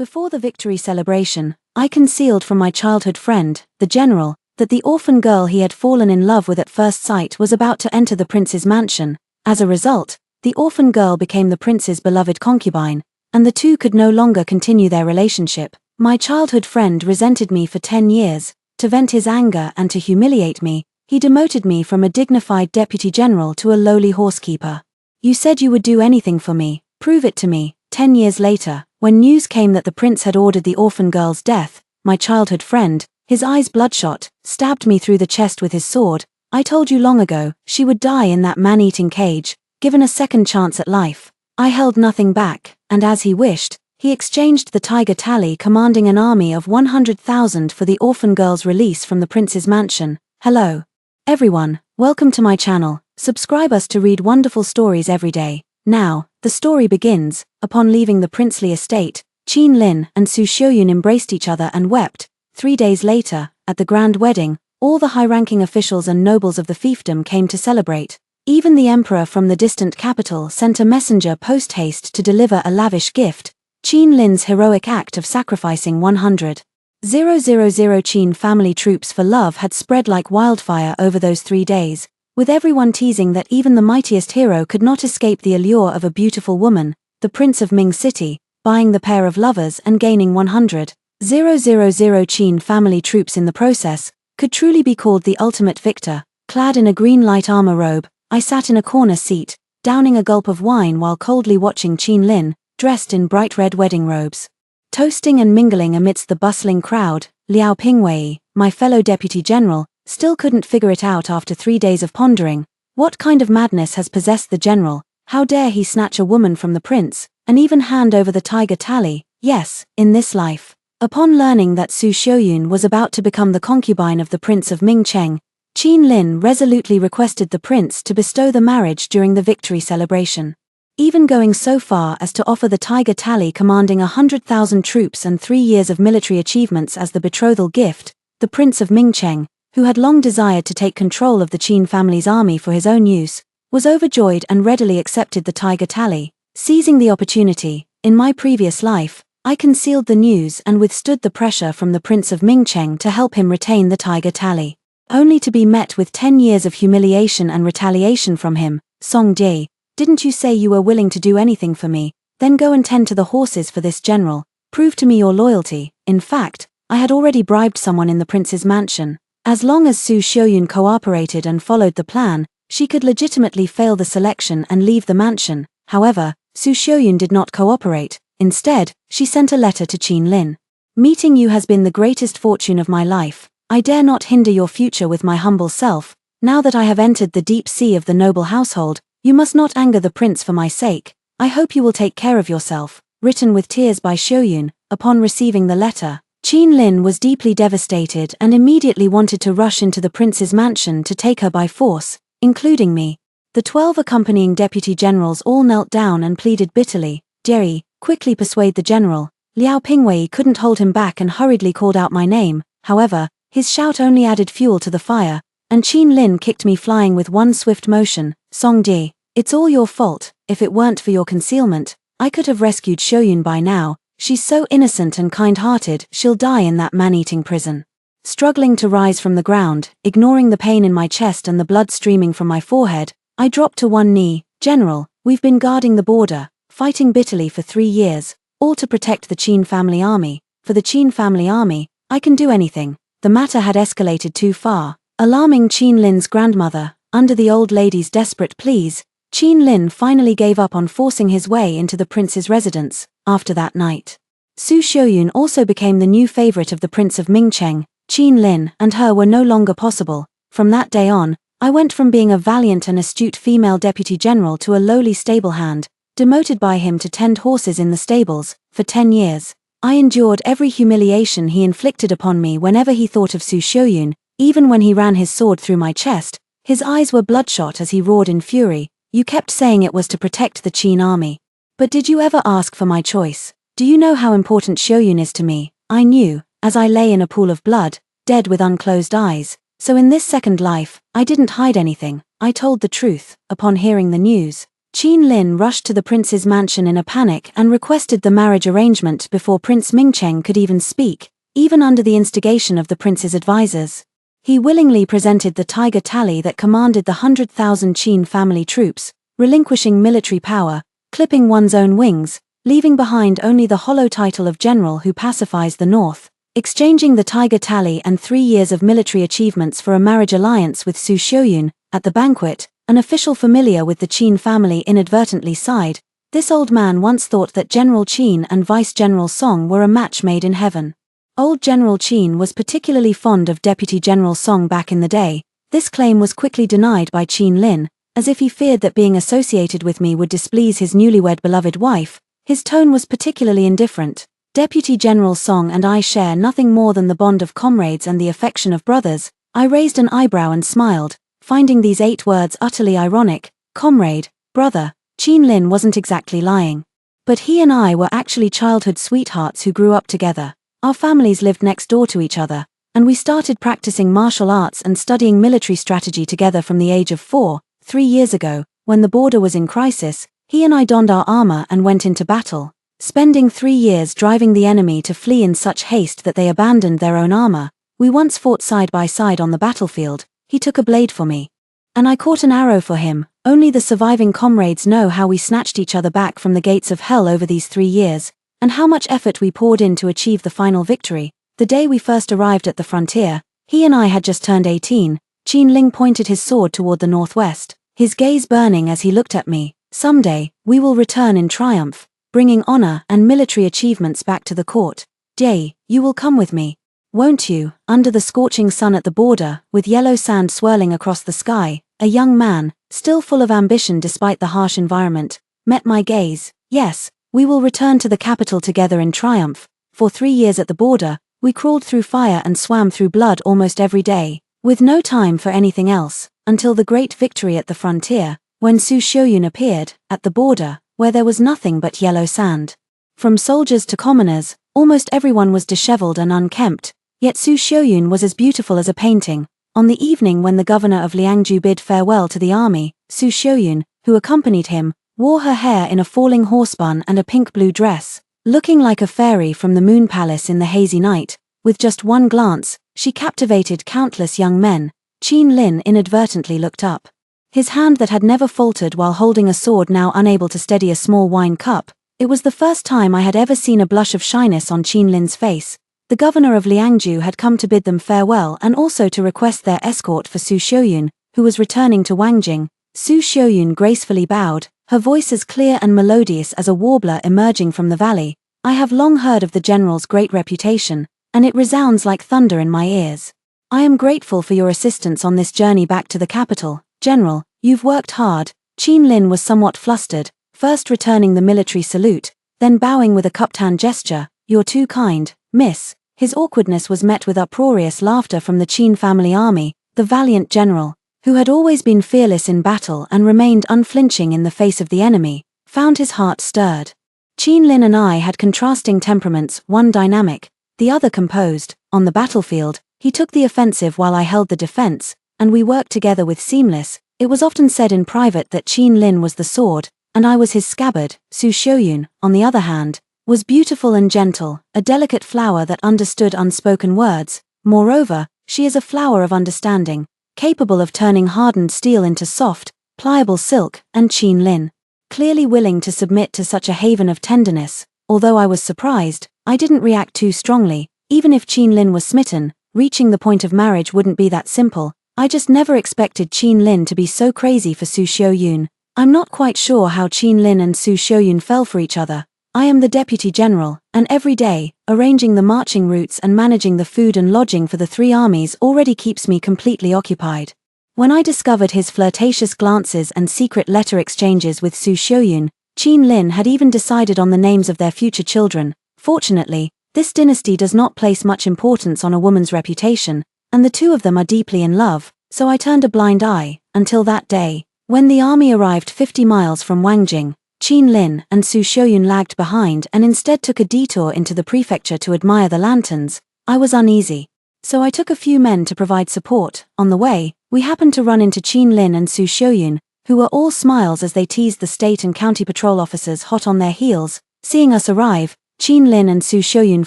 Before the victory celebration, I concealed from my childhood friend, the general, that the orphan girl he had fallen in love with at first sight was about to enter the prince's mansion. As a result, the orphan girl became the prince's beloved concubine, and the two could no longer continue their relationship. My childhood friend resented me for 10 years. To vent his anger and to humiliate me, he demoted me from a dignified deputy general to a lowly horsekeeper. You said you would do anything for me, prove it to me. 10 years later, when news came that the prince had ordered the orphan girl's death, my childhood friend, his eyes bloodshot, stabbed me through the chest with his sword. I told you long ago, she would die in that man-eating cage, given a second chance at life. I held nothing back, and as he wished, he exchanged the tiger tally commanding an army of 100,000 for the orphan girl's release from the prince's mansion. Hello, everyone, welcome to my channel. Subscribe us to read wonderful stories every day. Now, the story begins. Upon leaving the princely estate, Qin Lin and Su Xiaoyun embraced each other and wept. 3 days later, at the grand wedding, all the high-ranking officials and nobles of the fiefdom came to celebrate. Even the emperor from the distant capital sent a messenger post-haste to deliver a lavish gift. Qin Lin's heroic act of sacrificing 100,000 Qin family troops for love had spread like wildfire over those 3 days, with everyone teasing that even the mightiest hero could not escape the allure of a beautiful woman, the prince of Ming City, buying the pair of lovers and gaining 100,000 Qin family troops in the process, could truly be called the ultimate victor. Clad in a green light armor robe, I sat in a corner seat, downing a gulp of wine while coldly watching Qin Lin, dressed in bright red wedding robes, toasting and mingling amidst the bustling crowd. Liao Pingwei, my fellow deputy general, still couldn't figure it out after 3 days of pondering. What kind of madness has possessed the general? How dare he snatch a woman from the prince, and even hand over the tiger tally? Yes, in this life. Upon learning that Su Xiaoyun was about to become the concubine of the Prince of Mingcheng, Qin Lin resolutely requested the prince to bestow the marriage during the victory celebration, even going so far as to offer the tiger tally commanding 100,000 troops and 3 years of military achievements as the betrothal gift. The Prince of Mingcheng, who had long desired to take control of the Qin family's army for his own use, was overjoyed and readily accepted the tiger tally. Seizing the opportunity, in my previous life, I concealed the news and withstood the pressure from the Prince of Mingcheng to help him retain the tiger tally, only to be met with 10 years of humiliation and retaliation from him. Song Ji, didn't you say you were willing to do anything for me? Then go and tend to the horses for this general. Prove to me your loyalty. In fact, I had already bribed someone in the prince's mansion. As long as Su Xiaoyun cooperated and followed the plan, she could legitimately fail the selection and leave the mansion. However, Su Xiaoyun did not cooperate. Instead, she sent a letter to Qin Lin. Meeting you has been the greatest fortune of my life. I dare not hinder your future with my humble self. Now that I have entered the deep sea of the noble household, you must not anger the prince for my sake. I hope you will take care of yourself. Written with tears by Xiaoyun. Upon receiving the letter, Qin Lin was deeply devastated and immediately wanted to rush into the prince's mansion to take her by force, including me. The 12 accompanying deputy generals all knelt down and pleaded bitterly. Jerry, quickly persuade the general. Liao Pingwei couldn't hold him back and hurriedly called out my name. However, his shout only added fuel to the fire, and Qin Lin kicked me flying with one swift motion. Song Ji, it's all your fault. If it weren't for your concealment, I could have rescued Xiaoyun by now. She's so innocent and kind-hearted, she'll die in that man-eating prison. Struggling to rise from the ground, ignoring the pain in my chest and the blood streaming from my forehead, I dropped to one knee. General, we've been guarding the border, fighting bitterly for 3 years, all to protect the Qin family army. For the Qin family army, I can do anything. The matter had escalated too far, alarming Qin Lin's grandmother. Under the old lady's desperate pleas, Qin Lin finally gave up on forcing his way into the prince's residence. After that night, Su Xiaoyun also became the new favorite of the Prince of Mingcheng. Qin Lin and her were no longer possible. From that day on, I went from being a valiant and astute female deputy general to a lowly stable hand, demoted by him to tend horses in the stables. For 10 years, I endured every humiliation he inflicted upon me whenever he thought of Su Xiaoyun. Even when he ran his sword through my chest, his eyes were bloodshot as he roared in fury. You kept saying it was to protect the Qin army. But did you ever ask for my choice? Do you know how important Xiaoyun is to me? I knew, as I lay in a pool of blood, dead with unclosed eyes. So in this second life, I didn't hide anything. I told the truth. Upon hearing the news, Qin Lin rushed to the prince's mansion in a panic and requested the marriage arrangement before Prince Mingcheng could even speak, even under the instigation of the prince's advisors. He willingly presented the tiger tally that commanded the 100,000 Qin family troops, relinquishing military power, clipping one's own wings, leaving behind only the hollow title of general who pacifies the north, exchanging the tiger tally and 3 years of military achievements for a marriage alliance with Su Xiuyun. At the banquet, an official familiar with the Qin family inadvertently sighed. This old man once thought that General Qin and Vice General Song were a match made in heaven. Old General Qin was particularly fond of Deputy General Song back in the day. This claim was quickly denied by Qin Lin, as if he feared that being associated with me would displease his newlywed beloved wife. His tone was particularly indifferent. Deputy General Song and I share nothing more than the bond of comrades and the affection of brothers. I raised an eyebrow and smiled, finding these 8 words utterly ironic. Comrade, brother. Qin Lin wasn't exactly lying. But he and I were actually childhood sweethearts who grew up together. Our families lived next door to each other, and we started practicing martial arts and studying military strategy together from the age of 4. 3 years ago, when the border was in crisis, he and I donned our armor and went into battle, spending 3 years driving the enemy to flee in such haste that they abandoned their own armor. We once fought side by side on the battlefield. He took a blade for me, and I caught an arrow for him. Only the surviving comrades know how we snatched each other back from the gates of hell over these 3 years, and how much effort we poured in to achieve the final victory. The day we first arrived at the frontier, he and I had just turned 18. Qin Ling pointed his sword toward the northwest, his gaze burning as he looked at me. Someday, we will return in triumph, bringing honor and military achievements back to the court. Jay, you will come with me, won't you? Under the scorching sun at the border, with yellow sand swirling across the sky, a young man, still full of ambition despite the harsh environment, met my gaze. Yes, we will return to the capital together in triumph. For 3 years at the border, we crawled through fire and swam through blood almost every day, with no time for anything else, until the great victory at the frontier, when Su Xiuyun appeared, at the border, where there was nothing but yellow sand. From soldiers to commoners, almost everyone was disheveled and unkempt, yet Su Xiuyun was as beautiful as a painting. On the evening when the governor of Liangju bid farewell to the army, Su Xiuyun, who accompanied him, wore her hair in a falling horsebun and a pink-blue dress, looking like a fairy from the moon palace in the hazy night. With just one glance, she captivated countless young men. Qin Lin inadvertently looked up. His hand that had never faltered while holding a sword now unable to steady a small wine cup. It was the first time I had ever seen a blush of shyness on Qin Lin's face. The governor of Liangju had come to bid them farewell and also to request their escort for Su Xiuyun, who was returning to Wangjing. Su Xiuyun gracefully bowed, her voice as clear and melodious as a warbler emerging from the valley. I have long heard of the general's great reputation, and it resounds like thunder in my ears. I am grateful for your assistance on this journey back to the capital, General. You've worked hard. Qin Lin was somewhat flustered, first returning the military salute, then bowing with a cuptan gesture. You're too kind, miss. His awkwardness was met with uproarious laughter from the Qin family army. The valiant general, who had always been fearless in battle and remained unflinching in the face of the enemy, found his heart stirred. Qin Lin and I had contrasting temperaments, one dynamic, the other composed. On the battlefield, he took the offensive while I held the defense, and we worked together with seamless. It was often said in private that Qin Lin was the sword, and I was his scabbard. Su Xiuyun, on the other hand, was beautiful and gentle, a delicate flower that understood unspoken words. Moreover, she is a flower of understanding, capable of turning hardened steel into soft, pliable silk. And Qin Lin, clearly willing to submit to such a haven of tenderness. Although I was surprised, I didn't react too strongly. Even if Qin Lin was smitten, reaching the point of marriage wouldn't be that simple. I just never expected Qin Lin to be so crazy for Su Xiuyun. I'm not quite sure how Qin Lin and Su Xiuyun fell for each other. I am the deputy general, and every day, arranging the marching routes and managing the food and lodging for the 3 armies already keeps me completely occupied. When I discovered his flirtatious glances and secret letter exchanges with Su Xiuyun, Qin Lin had even decided on the names of their future children. Fortunately, this dynasty does not place much importance on a woman's reputation, and the 2 of them are deeply in love, so I turned a blind eye, until that day, when the army arrived 50 miles from Wangjing. Qin Lin and Su Xiuyun lagged behind and instead took a detour into the prefecture to admire the lanterns. I was uneasy, so I took a few men to provide support. On the way, we happened to run into Qin Lin and Su Xiuyun. who were all smiles as they teased the state and county patrol officers hot on their heels. Seeing us arrive, Qin Lin and Su Shoyun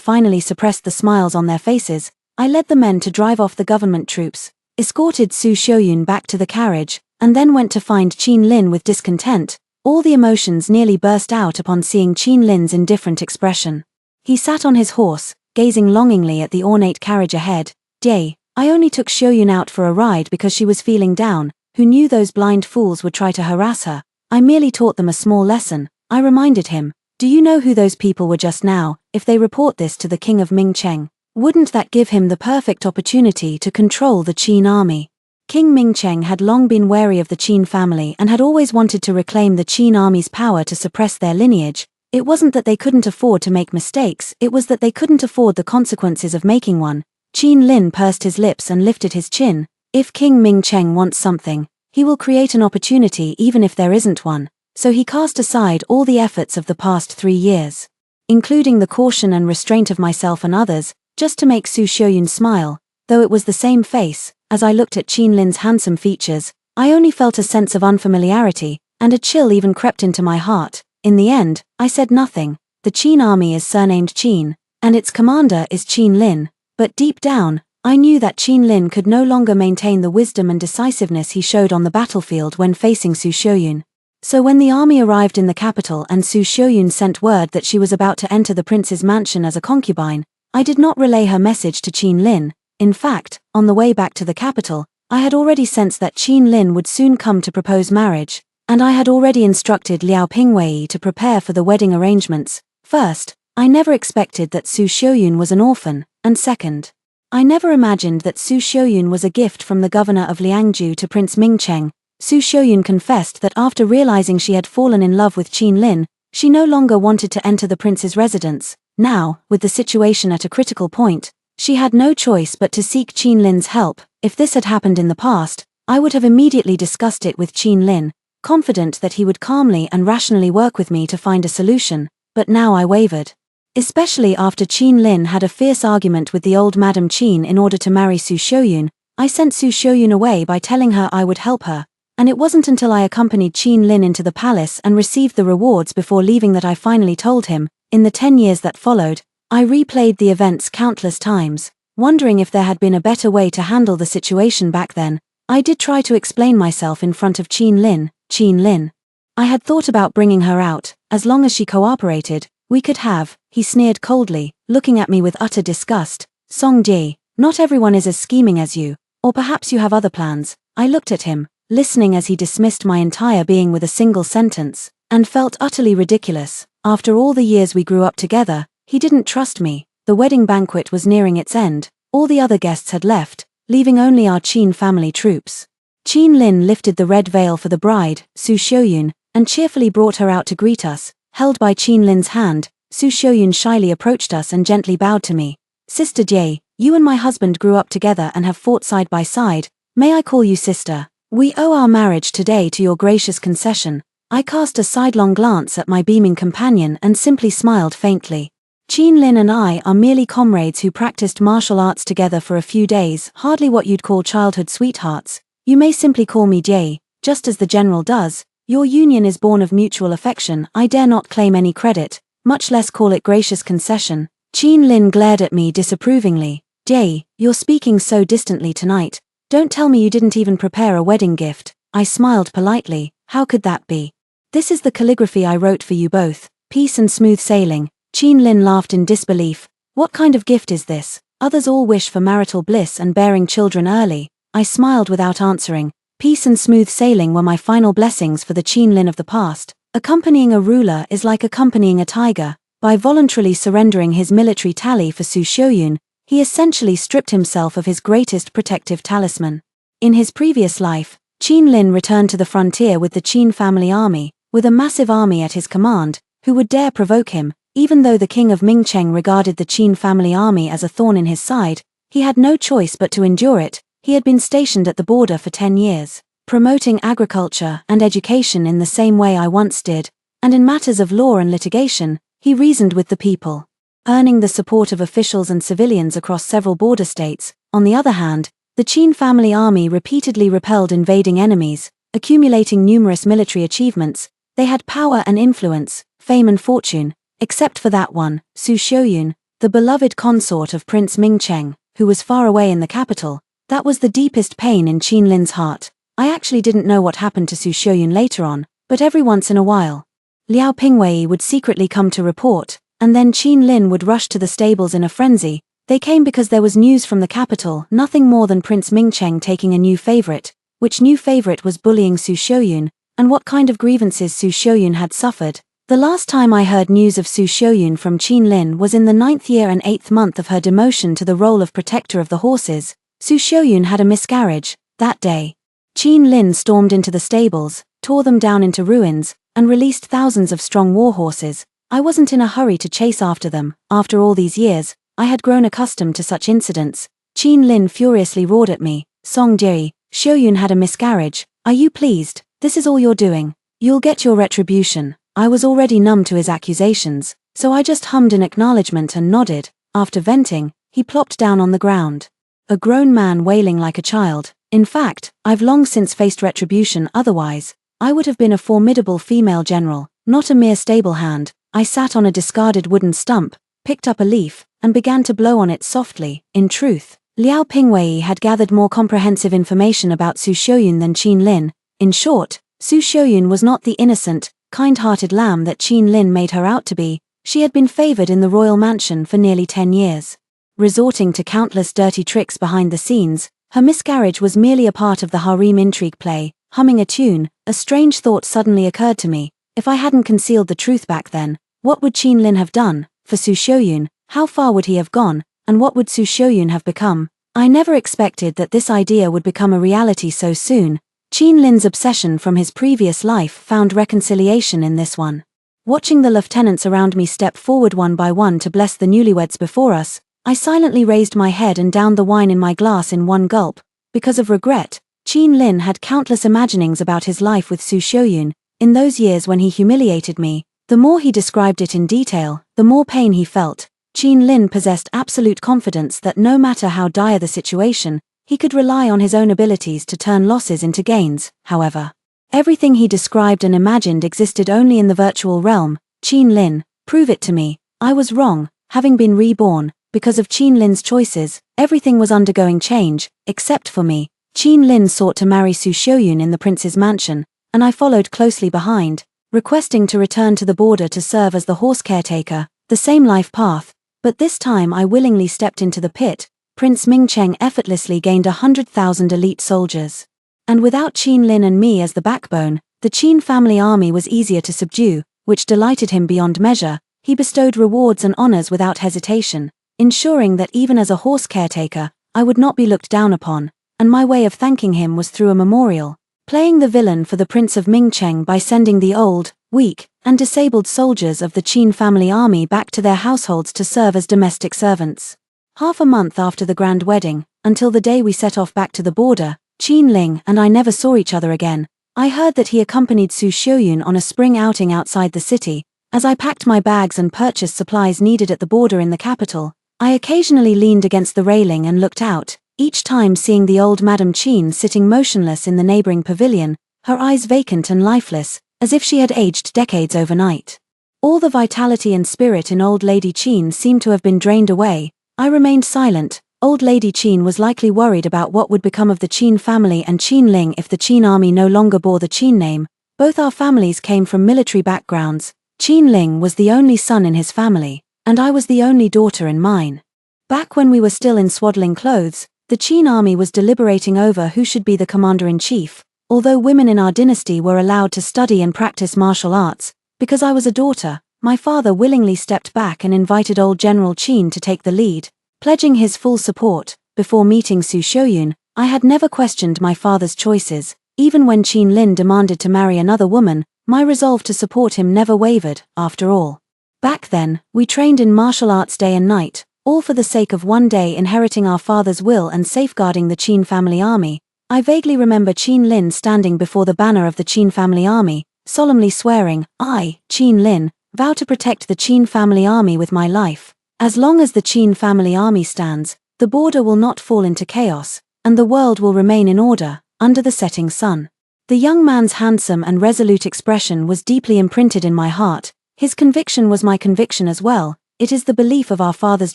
finally suppressed the smiles on their faces. I led the men to drive off the government troops, escorted Su Shoyun back to the carriage, and then went to find Qin Lin with discontent. All the emotions nearly burst out upon seeing Qin Lin's indifferent expression. He sat on his horse, gazing longingly at the ornate carriage ahead. I only took Shoyun out for a ride because she was feeling down. Who knew those blind fools would try to harass her? I merely taught them a small lesson. I reminded him, do you know who those people were just now? If they report this to the king of Mingcheng, wouldn't that give him the perfect opportunity to control the Qin army? King Mingcheng had long been wary of the Qin family and had always wanted to reclaim the Qin army's power to suppress their lineage. It wasn't that they couldn't afford to make mistakes, it was that they couldn't afford the consequences of making one. Qin Lin pursed his lips and lifted his chin. If King Mingcheng wants something, he will create an opportunity even if there isn't one. So he cast aside all the efforts of the past 3 years, including the caution and restraint of myself and others, just to make Su Shoyun smile. Though it was the same face, as I looked at Qin Lin's handsome features, I only felt a sense of unfamiliarity, and a chill even crept into my heart. In the end, I said nothing. The Qin army is surnamed Qin, and its commander is Qin Lin, but deep down, I knew that Qin Lin could no longer maintain the wisdom and decisiveness he showed on the battlefield when facing Su Shoyun. So when the army arrived in the capital and Su Shoyun sent word that she was about to enter the prince's mansion as a concubine, I did not relay her message to Qin Lin. In fact, on the way back to the capital, I had already sensed that Qin Lin would soon come to propose marriage, and I had already instructed Liao Pingwei to prepare for the wedding arrangements. First, I never expected that Su Shoyun was an orphan, and second, I never imagined that Su Shoyun was a gift from the governor of Liangju to Prince Mingcheng. Su Shoyun confessed that after realizing she had fallen in love with Qin Lin, she no longer wanted to enter the prince's residence. Now, with the situation at a critical point, she had no choice but to seek Qin Lin's help. If this had happened in the past, I would have immediately discussed it with Qin Lin, confident that he would calmly and rationally work with me to find a solution, but now I wavered. Especially after Qin Lin had a fierce argument with the old Madame Qin in order to marry Su Shoyun. I sent Su Shoyun away by telling her I would help her, and it wasn't until I accompanied Qin Lin into the palace and received the rewards before leaving that I finally told him. In the 10 years that followed, I replayed the events countless times, wondering if there had been a better way to handle the situation back then. I did try to explain myself in front of Qin Lin. Qin Lin, I had thought about bringing her out. As long as she cooperated, we could have. He sneered coldly, looking at me with utter disgust. Song Ji, not everyone is as scheming as you, or perhaps you have other plans. I looked at him, listening as he dismissed my entire being with a single sentence, and felt utterly ridiculous. After all the years we grew up together, he didn't trust me. The wedding banquet was nearing its end. All the other guests had left, leaving only our Qin family troops. Qin Lin lifted the red veil for the bride, Su Shoyun, and cheerfully brought her out to greet us. Held by Qin Lin's hand, Su Shoyun shyly approached us and gently bowed to me. Sister Jie, you and my husband grew up together and have fought side by side. May I call you sister? We owe our marriage today to your gracious concession. I cast a sidelong glance at my beaming companion and simply smiled faintly. Qin Lin and I are merely comrades who practiced martial arts together for a few days, hardly what you'd call childhood sweethearts. You may simply call me Jie, just as the general does. Your union is born of mutual affection. I dare not claim any credit, much less call it gracious concession. Qin Lin glared at me disapprovingly. Jie, you're speaking so distantly tonight. Don't tell me you didn't even prepare a wedding gift. I smiled politely. How could that be? This is the calligraphy I wrote for you both. Peace and smooth sailing. Qin Lin laughed in disbelief. What kind of gift is this? Others all wish for marital bliss and bearing children early. I smiled without answering. Peace and smooth sailing were my final blessings for the Qin Lin of the past. Accompanying a ruler is like accompanying a tiger. By voluntarily surrendering his military tally for Su Shoyun, he essentially stripped himself of his greatest protective talisman. In his previous life, Qin Lin returned to the frontier with the Qin family army, with a massive army at his command. Who would dare provoke him? Even though the king of Mingcheng regarded the Qin family army as a thorn in his side, he had no choice but to endure it. He had been stationed at the border for 10 years, promoting agriculture and education in the same way I once did, and in matters of law and litigation, he reasoned with the people, earning the support of officials and civilians across several border states. On the other hand, the Qin family army repeatedly repelled invading enemies, accumulating numerous military achievements. They had power and influence, fame and fortune, except for that one, Su Shouyun, the beloved consort of Prince Mingcheng, who was far away in the capital. That was the deepest pain in Qin Lin's heart. I actually didn't know what happened to Su Shouyun later on, but every once in a while, Liao Pingwei would secretly come to report, and then Qin Lin would rush to the stables in a frenzy. They came because there was news from the capital, nothing more than Prince Mingcheng taking a new favorite, which new favorite was bullying Su Shouyun, and what kind of grievances Su Shouyun had suffered. The last time I heard news of Su Shouyun from Qin Lin was in the 9th year and 8th month of her demotion to the role of protector of the horses. Su Shouyun had a miscarriage. That day, Qin Lin stormed into the stables, tore them down into ruins, and released thousands of strong war horses. I wasn't in a hurry to chase after them. After all these years, I had grown accustomed to such incidents. Qin Lin furiously roared at me, "Song Ji, Shouyun had a miscarriage. Are you pleased? This is all you're doing. You'll get your retribution." I was already numb to his accusations, so I just hummed in acknowledgement and nodded. After venting, he plopped down on the ground. A grown man wailing like a child. In fact, I've long since faced retribution otherwise. I would have been a formidable female general, not a mere stable hand. I sat on a discarded wooden stump, picked up a leaf, and began to blow on it softly. In truth, Liao Pingwei had gathered more comprehensive information about Su Shouyun than Qin Lin. In short, Su Shouyun was not the innocent, kind-hearted lamb that Qin Lin made her out to be. She had been favored in the royal mansion for nearly 10 years. Resorting to countless dirty tricks behind the scenes, her miscarriage was merely a part of the harem intrigue play. Humming a tune, a strange thought suddenly occurred to me. If I hadn't concealed the truth back then, what would Qin Lin have done? For Su Shouyun, how far would he have gone, and what would Su Shouyun have become? I never expected that this idea would become a reality so soon. Qin Lin's obsession from his previous life found reconciliation in this one. Watching the lieutenants around me step forward one by one to bless the newlyweds before us, I silently raised my head and downed the wine in my glass in one gulp. Because of regret, Qin Lin had countless imaginings about his life with Su Shouyun. In those years when he humiliated me, the more he described it in detail, the more pain he felt. Qin Lin possessed absolute confidence that no matter how dire the situation, he could rely on his own abilities to turn losses into gains. However, everything he described and imagined existed only in the virtual realm. Qin Lin, prove it to me. I was wrong. Having been reborn, because of Qin Lin's choices, everything was undergoing change, except for me. Qin Lin sought to marry Su Shouyun in the prince's mansion, and I followed closely behind, requesting to return to the border to serve as the horse caretaker, the same life path, but this time I willingly stepped into the pit. Prince Mingcheng effortlessly gained 100,000 elite soldiers. And without Qin Lin and me as the backbone, the Qin family army was easier to subdue, which delighted him beyond measure. He bestowed rewards and honors without hesitation, ensuring that even as a horse caretaker, I would not be looked down upon, and my way of thanking him was through a memorial, playing the villain for the Prince of Mingcheng by sending the old, weak, and disabled soldiers of the Qin family army back to their households to serve as domestic servants. Half a month after the grand wedding, until the day we set off back to the border, Qin Ling and I never saw each other again. I heard that he accompanied Su Shouyun on a spring outing outside the city. As I packed my bags and purchased supplies needed at the border in the capital, I occasionally leaned against the railing and looked out, each time seeing the old Madame Qin sitting motionless in the neighboring pavilion, her eyes vacant and lifeless, as if she had aged decades overnight. All the vitality and spirit in old Lady Qin seemed to have been drained away. I remained silent. Old Lady Qin was likely worried about what would become of the Qin family and Qin Ling if the Qin army no longer bore the Qin name. Both our families came from military backgrounds. Qin Ling was the only son in his family, and I was the only daughter in mine. Back when we were still in swaddling clothes, the Qin army was deliberating over who should be the commander-in-chief. Although women in our dynasty were allowed to study and practice martial arts, because I was a daughter, my father willingly stepped back and invited old General Qin to take the lead, pledging his full support. Before meeting Su Shouyun, I had never questioned my father's choices. Even when Qin Lin demanded to marry another woman, my resolve to support him never wavered. After all, back then, we trained in martial arts day and night, all for the sake of one day inheriting our father's will and safeguarding the Qin family army. I vaguely remember Qin Lin standing before the banner of the Qin family army, solemnly swearing, "I, Qin Lin, vow to protect the Qin family army with my life. As long as the Qin family army stands, the border will not fall into chaos, and the world will remain in order." Under the setting sun, The young man's handsome and resolute expression was deeply imprinted in my heart. His conviction was my conviction as well. It is the belief of our father's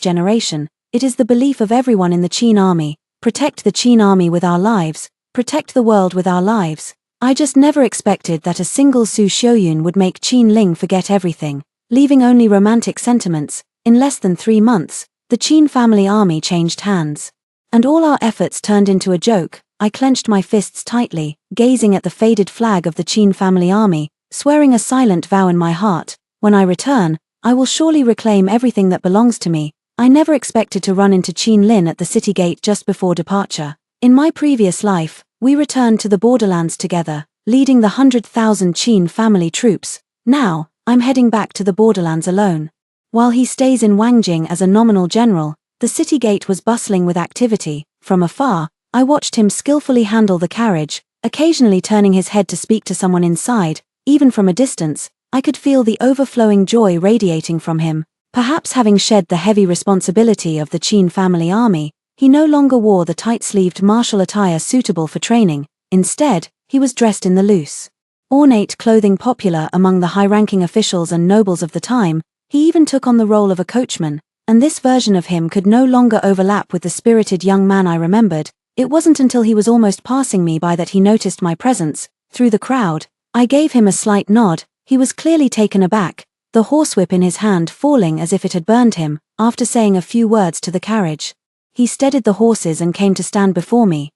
generation. It is the belief of everyone in the Qin army. Protect the Qin army with our lives. Protect the world with our lives. I just never expected that a single Su Xiuyun would make Qin Ling forget everything, leaving only romantic sentiments. In less than 3 months, the Qin family army changed hands. And all our efforts turned into a joke. I clenched my fists tightly, gazing at the faded flag of the Qin family army, swearing a silent vow in my heart. When I return, I will surely reclaim everything that belongs to me. I never expected to run into Qin Lin at the city gate just before departure. In my previous life, we returned to the borderlands together, leading the 100,000 Qin family troops. Now, I'm heading back to the borderlands alone. While he stays in Wangjing as a nominal general, the city gate was bustling with activity. From afar, I watched him skillfully handle the carriage, occasionally turning his head to speak to someone inside. Even from a distance, I could feel the overflowing joy radiating from him. Perhaps having shed the heavy responsibility of the Qin family army, he no longer wore the tight-sleeved martial attire suitable for training. Instead, he was dressed in the loose, ornate clothing popular among the high-ranking officials and nobles of the time. He even took on the role of a coachman, and this version of him could no longer overlap with the spirited young man I remembered. It wasn't until he was almost passing me by that he noticed my presence. Through the crowd, I gave him a slight nod. He was clearly taken aback, the horsewhip in his hand falling as if it had burned him. After saying a few words to the carriage, he steadied the horses and came to stand before me.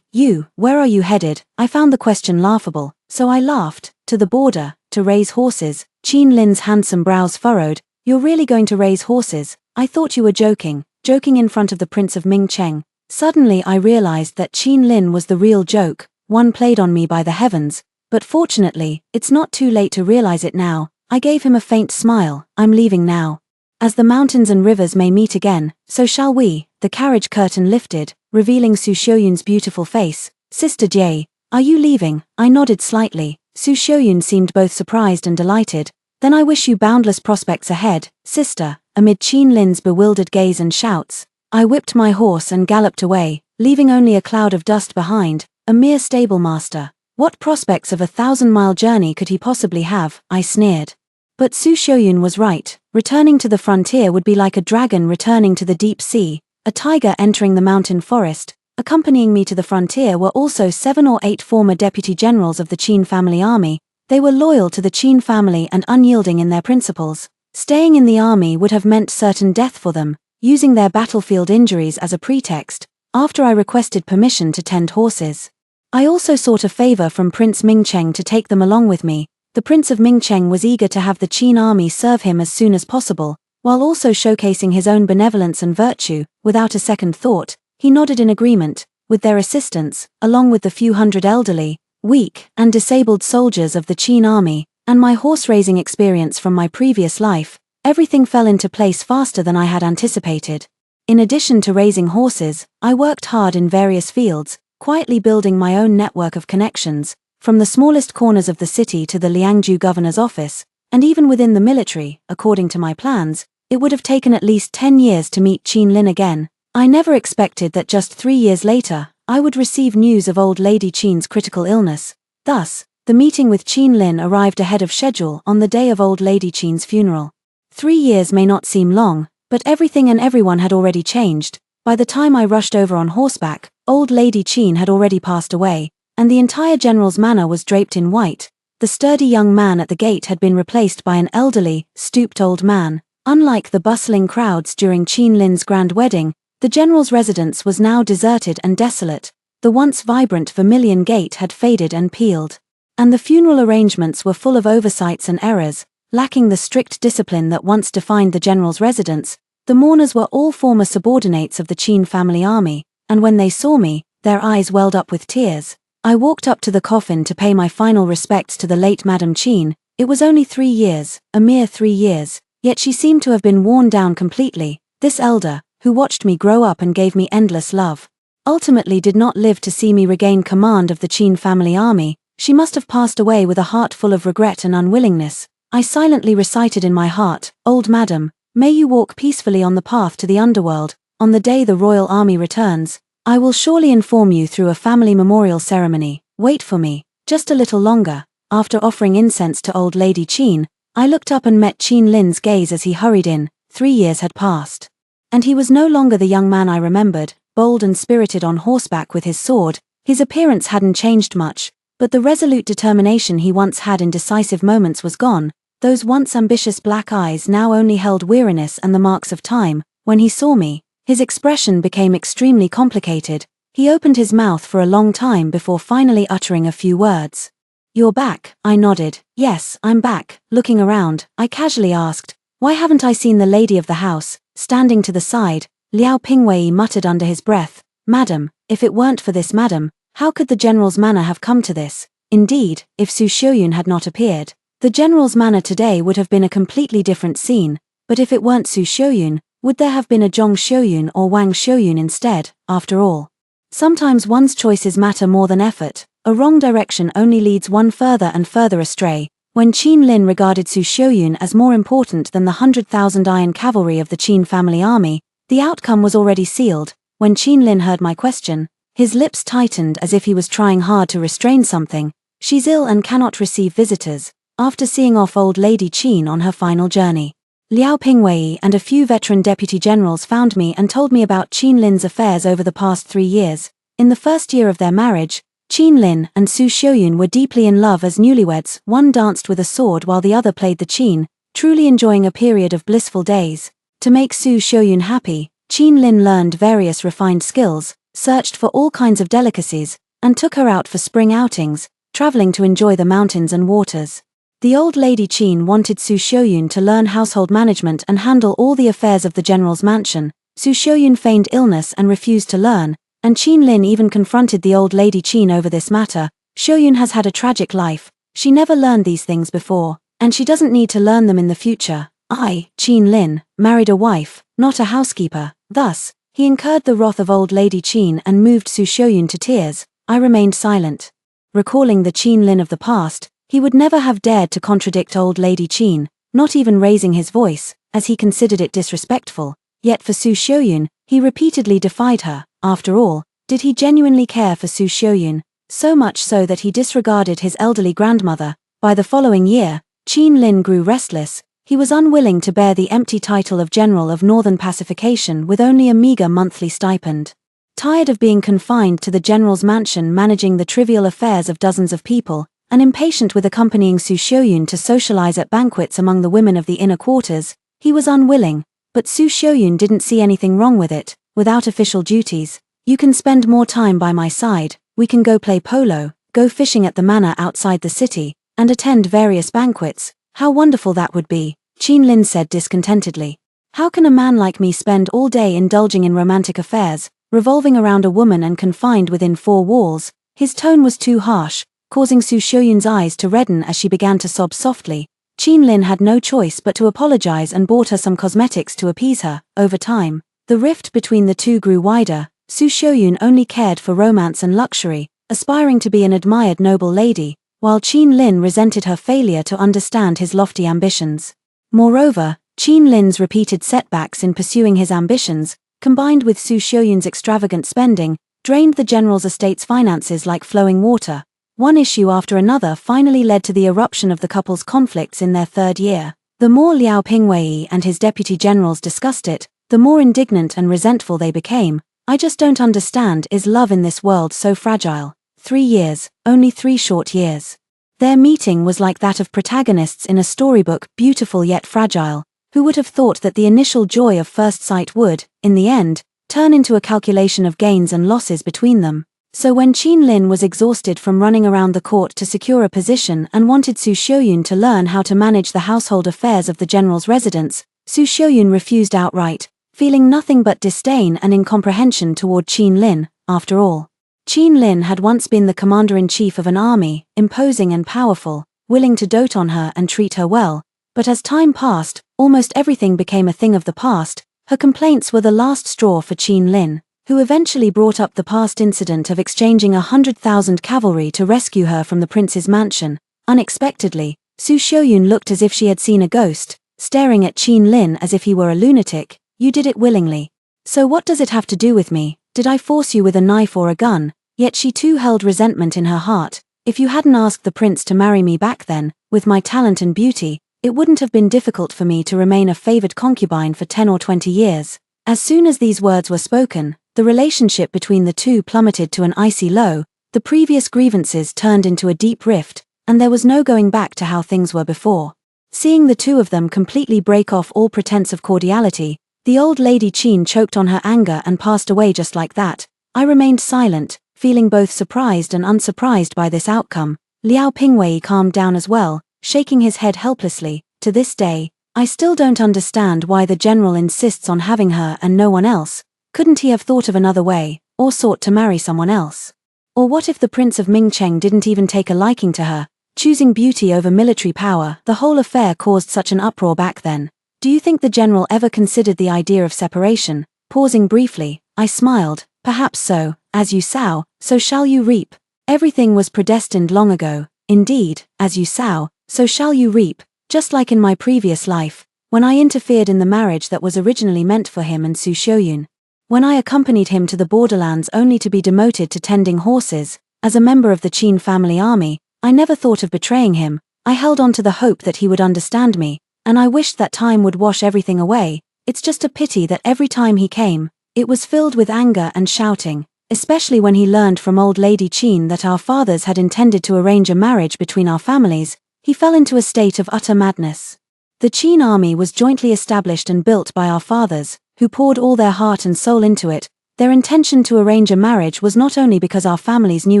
You, where are you headed? I found the question laughable, so I laughed. To the border, to raise horses. Qin Lin's handsome brows furrowed. You're really going to raise horses? I thought you were joking in front of the Prince of Mingcheng. Suddenly I realized that Qin Lin was the real joke, one played on me by the heavens. But fortunately, it's not too late to realize it now. I gave him a faint smile. I'm leaving now. As the mountains and rivers may meet again, so shall we. The carriage curtain lifted, revealing Su Xiuyun's beautiful face. Sister Jie, are you leaving? I nodded slightly. Su Xiuyun seemed both surprised and delighted. Then I wish you boundless prospects ahead, sister. Amid Qin Lin's bewildered gaze and shouts, I whipped my horse and galloped away, leaving only a cloud of dust behind, a mere stable master. What prospects of a 1,000-mile journey could he possibly have? I sneered. But Su Xiuyun was right. Returning to the frontier would be like a dragon returning to the deep sea, a tiger entering the mountain forest. Accompanying me to the frontier were also 7 or 8 former deputy generals of the Qin family army. They were loyal to the Qin family and unyielding in their principles. Staying in the army would have meant certain death for them, using their battlefield injuries as a pretext. After I requested permission to tend horses, I also sought a favor from Prince Mingcheng to take them along with me. The Prince of Mingcheng was eager to have the Qin army serve him as soon as possible, while also showcasing his own benevolence and virtue. Without a second thought, he nodded in agreement. With their assistance, along with the few hundred elderly, weak, and disabled soldiers of the Qin army, and my horse-raising experience from my previous life, everything fell into place faster than I had anticipated. In addition to raising horses, I worked hard in various fields, quietly building my own network of connections, from the smallest corners of the city to the Liangju governor's office, and even within the military. According to my plans, it would have taken at least 10 years to meet Qin Lin again. I never expected that just 3 years later, I would receive news of old Lady Qin's critical illness. Thus, the meeting with Qin Lin arrived ahead of schedule on the day of old Lady Qin's funeral. 3 years may not seem long, but everything and everyone had already changed. By the time I rushed over on horseback, old Lady Qin had already passed away, and the entire general's manor was draped in white. The sturdy young man at the gate had been replaced by an elderly, stooped old man. Unlike the bustling crowds during Qin Lin's grand wedding, the general's residence was now deserted and desolate. The once vibrant vermilion gate had faded and peeled, and the funeral arrangements were full of oversights and errors, lacking the strict discipline that once defined the general's residence. The mourners were all former subordinates of the Qin family army, and when they saw me, their eyes welled up with tears. I walked up to the coffin to pay my final respects to the late Madame Qin. It was only 3 years, a mere 3 years, yet she seemed to have been worn down completely. This elder, who watched me grow up and gave me endless love, ultimately did not live to see me regain command of the Qin family army. She must have passed away with a heart full of regret and unwillingness. I silently recited in my heart, "Old Madam, may you walk peacefully on the path to the underworld. On the day the royal army returns, I will surely inform you through a family memorial ceremony. Wait for me." just a little longer. After offering incense to old Lady Qin, I looked up and met Qin Lin's gaze as he hurried in. 3 years had passed. And he was no longer the young man I remembered, bold and spirited on horseback with his sword. His appearance hadn't changed much, but the resolute determination he once had in decisive moments was gone. Those once ambitious black eyes now only held weariness and the marks of time. When he saw me, his expression became extremely complicated. He opened his mouth for a long time before finally uttering a few words. "You're back," I nodded. "Yes, I'm back." Looking around, I casually asked, "Why haven't I seen the lady of the house?" Standing to the side, Liao Pingwei muttered under his breath, "Madam, if it weren't for this madam, how could the general's manner have come to this?" Indeed, if Su Xiuyun had not appeared, the general's manner today would have been a completely different scene. But if it weren't Su Xiuyun, would there have been a Zhong Xiuyun or Wang Xiuyun instead? After all, sometimes one's choices matter more than effort. A wrong direction only leads one further and further astray. When Qin Lin regarded Su Xiuyun as more important than the 100,000 iron cavalry of the Qin family army, the outcome was already sealed. When Qin Lin heard my question, his lips tightened as if he was trying hard to restrain something. "She's ill and cannot receive visitors," after seeing off old Lady Qin on her final journey. Liao Pingwei and a few veteran deputy generals found me and told me about Qin Lin's affairs over the past 3 years. In the first year of their marriage, Qin Lin and Su Xiuyun were deeply in love as newlyweds. One danced with a sword while the other played the qin, truly enjoying a period of blissful days. To make Su Xiuyun happy, Qin Lin learned various refined skills, searched for all kinds of delicacies, and took her out for spring outings, traveling to enjoy the mountains and waters. The old Lady Qin wanted Su Xiuyun to learn household management and handle all the affairs of the general's mansion. Su Xiuyun feigned illness and refused to learn, and Qin Lin even confronted the old Lady Qin over this matter. "Xiuyun has had a tragic life. She never learned these things before, and she doesn't need to learn them in the future. I, Qin Lin, married a wife, not a housekeeper." Thus, he incurred the wrath of old Lady Qin and moved Su Xiuyun to tears. I remained silent. Recalling the Qin Lin of the past, he would never have dared to contradict old Lady Qin, not even raising his voice, as he considered it disrespectful. Yet for Su Xiuyun, he repeatedly defied her. After all, did he genuinely care for Su Xiuyun? So much so that he disregarded his elderly grandmother. By the following year, Qin Lin grew restless. He was unwilling to bear the empty title of General of Northern Pacification with only a meager monthly stipend. Tired of being confined to the general's mansion managing the trivial affairs of dozens of people, and impatient with accompanying Su Xiuyun to socialize at banquets among the women of the inner quarters, he was unwilling. But Su Xiuyun didn't see anything wrong with it. Without official duties, "You can spend more time by my side, we can go play polo, go fishing at the manor outside the city, and attend various banquets. How wonderful that would be," Qin Lin said discontentedly. "How can a man like me spend all day indulging in romantic affairs, revolving around a woman and confined within 4 walls?" His tone was too harsh, causing Su Xiuyun's eyes to redden as she began to sob softly. Qin Lin had no choice but to apologize and bought her some cosmetics to appease her. Over time, the rift between the two grew wider. Su Xiuyun only cared for romance and luxury, aspiring to be an admired noble lady, while Qin Lin resented her failure to understand his lofty ambitions. Moreover, Qin Lin's repeated setbacks in pursuing his ambitions, combined with Su Xiuyun's extravagant spending, drained the general's estate's finances like flowing water. One issue after another finally led to the eruption of the couple's conflicts in their 3rd year. The more Liao Pingwei and his deputy generals discussed it, the more indignant and resentful they became. "I just don't understand, is love in this world so fragile?" 3 years, only 3 short years. Their meeting was like that of protagonists in a storybook, beautiful yet fragile. Who would have thought that the initial joy of first sight would, in the end, turn into a calculation of gains and losses between them? So when Qin Lin was exhausted from running around the court to secure a position and wanted Su Xiuyun to learn how to manage the household affairs of the general's residence, Su Xiuyun refused outright, feeling nothing but disdain and incomprehension toward Qin Lin. After all, Qin Lin had once been the commander-in-chief of an army, imposing and powerful, willing to dote on her and treat her well. But as time passed, almost everything became a thing of the past. Her complaints were the last straw for Qin Lin, who eventually brought up the past incident of exchanging 100,000 cavalry to rescue her from the prince's mansion. Unexpectedly, Su Xiuyun looked as if she had seen a ghost, staring at Qin Lin as if he were a lunatic. "You did it willingly. So what does it have to do with me? Did I force you with a knife or a gun?" Yet she too held resentment in her heart. If you hadn't asked the prince to marry me back then, with my talent and beauty, it wouldn't have been difficult for me to remain a favored concubine for 10 or 20 years. As soon as these words were spoken, the relationship between the two plummeted to an icy low, the previous grievances turned into a deep rift, and there was no going back to how things were before. Seeing the two of them completely break off all pretense of cordiality, the old lady Qin choked on her anger and passed away just like that. I remained silent, feeling both surprised and unsurprised by this outcome. Liao Pingwei calmed down as well, shaking his head helplessly. To this day, I still don't understand why the general insists on having her and no one else. Couldn't he have thought of another way, or sought to marry someone else? Or what if the Prince of Mingcheng didn't even take a liking to her, choosing beauty over military power? The whole affair caused such an uproar back then. Do you think the general ever considered the idea of separation? Pausing briefly, I smiled. Perhaps so. As you sow, so shall you reap. Everything was predestined long ago. Indeed, as you sow, so shall you reap. Just like in my previous life, when I interfered in the marriage that was originally meant for him and Su Shoyun. When I accompanied him to the borderlands only to be demoted to tending horses, as a member of the Qin family army, I never thought of betraying him. I held on to the hope that he would understand me, and I wished that time would wash everything away. It's just a pity that every time he came, it was filled with anger and shouting, especially when he learned from old lady Qin that our fathers had intended to arrange a marriage between our families. He fell into a state of utter madness. The Qin army was jointly established and built by our fathers, who poured all their heart and soul into it. Their intention to arrange a marriage was not only because our families knew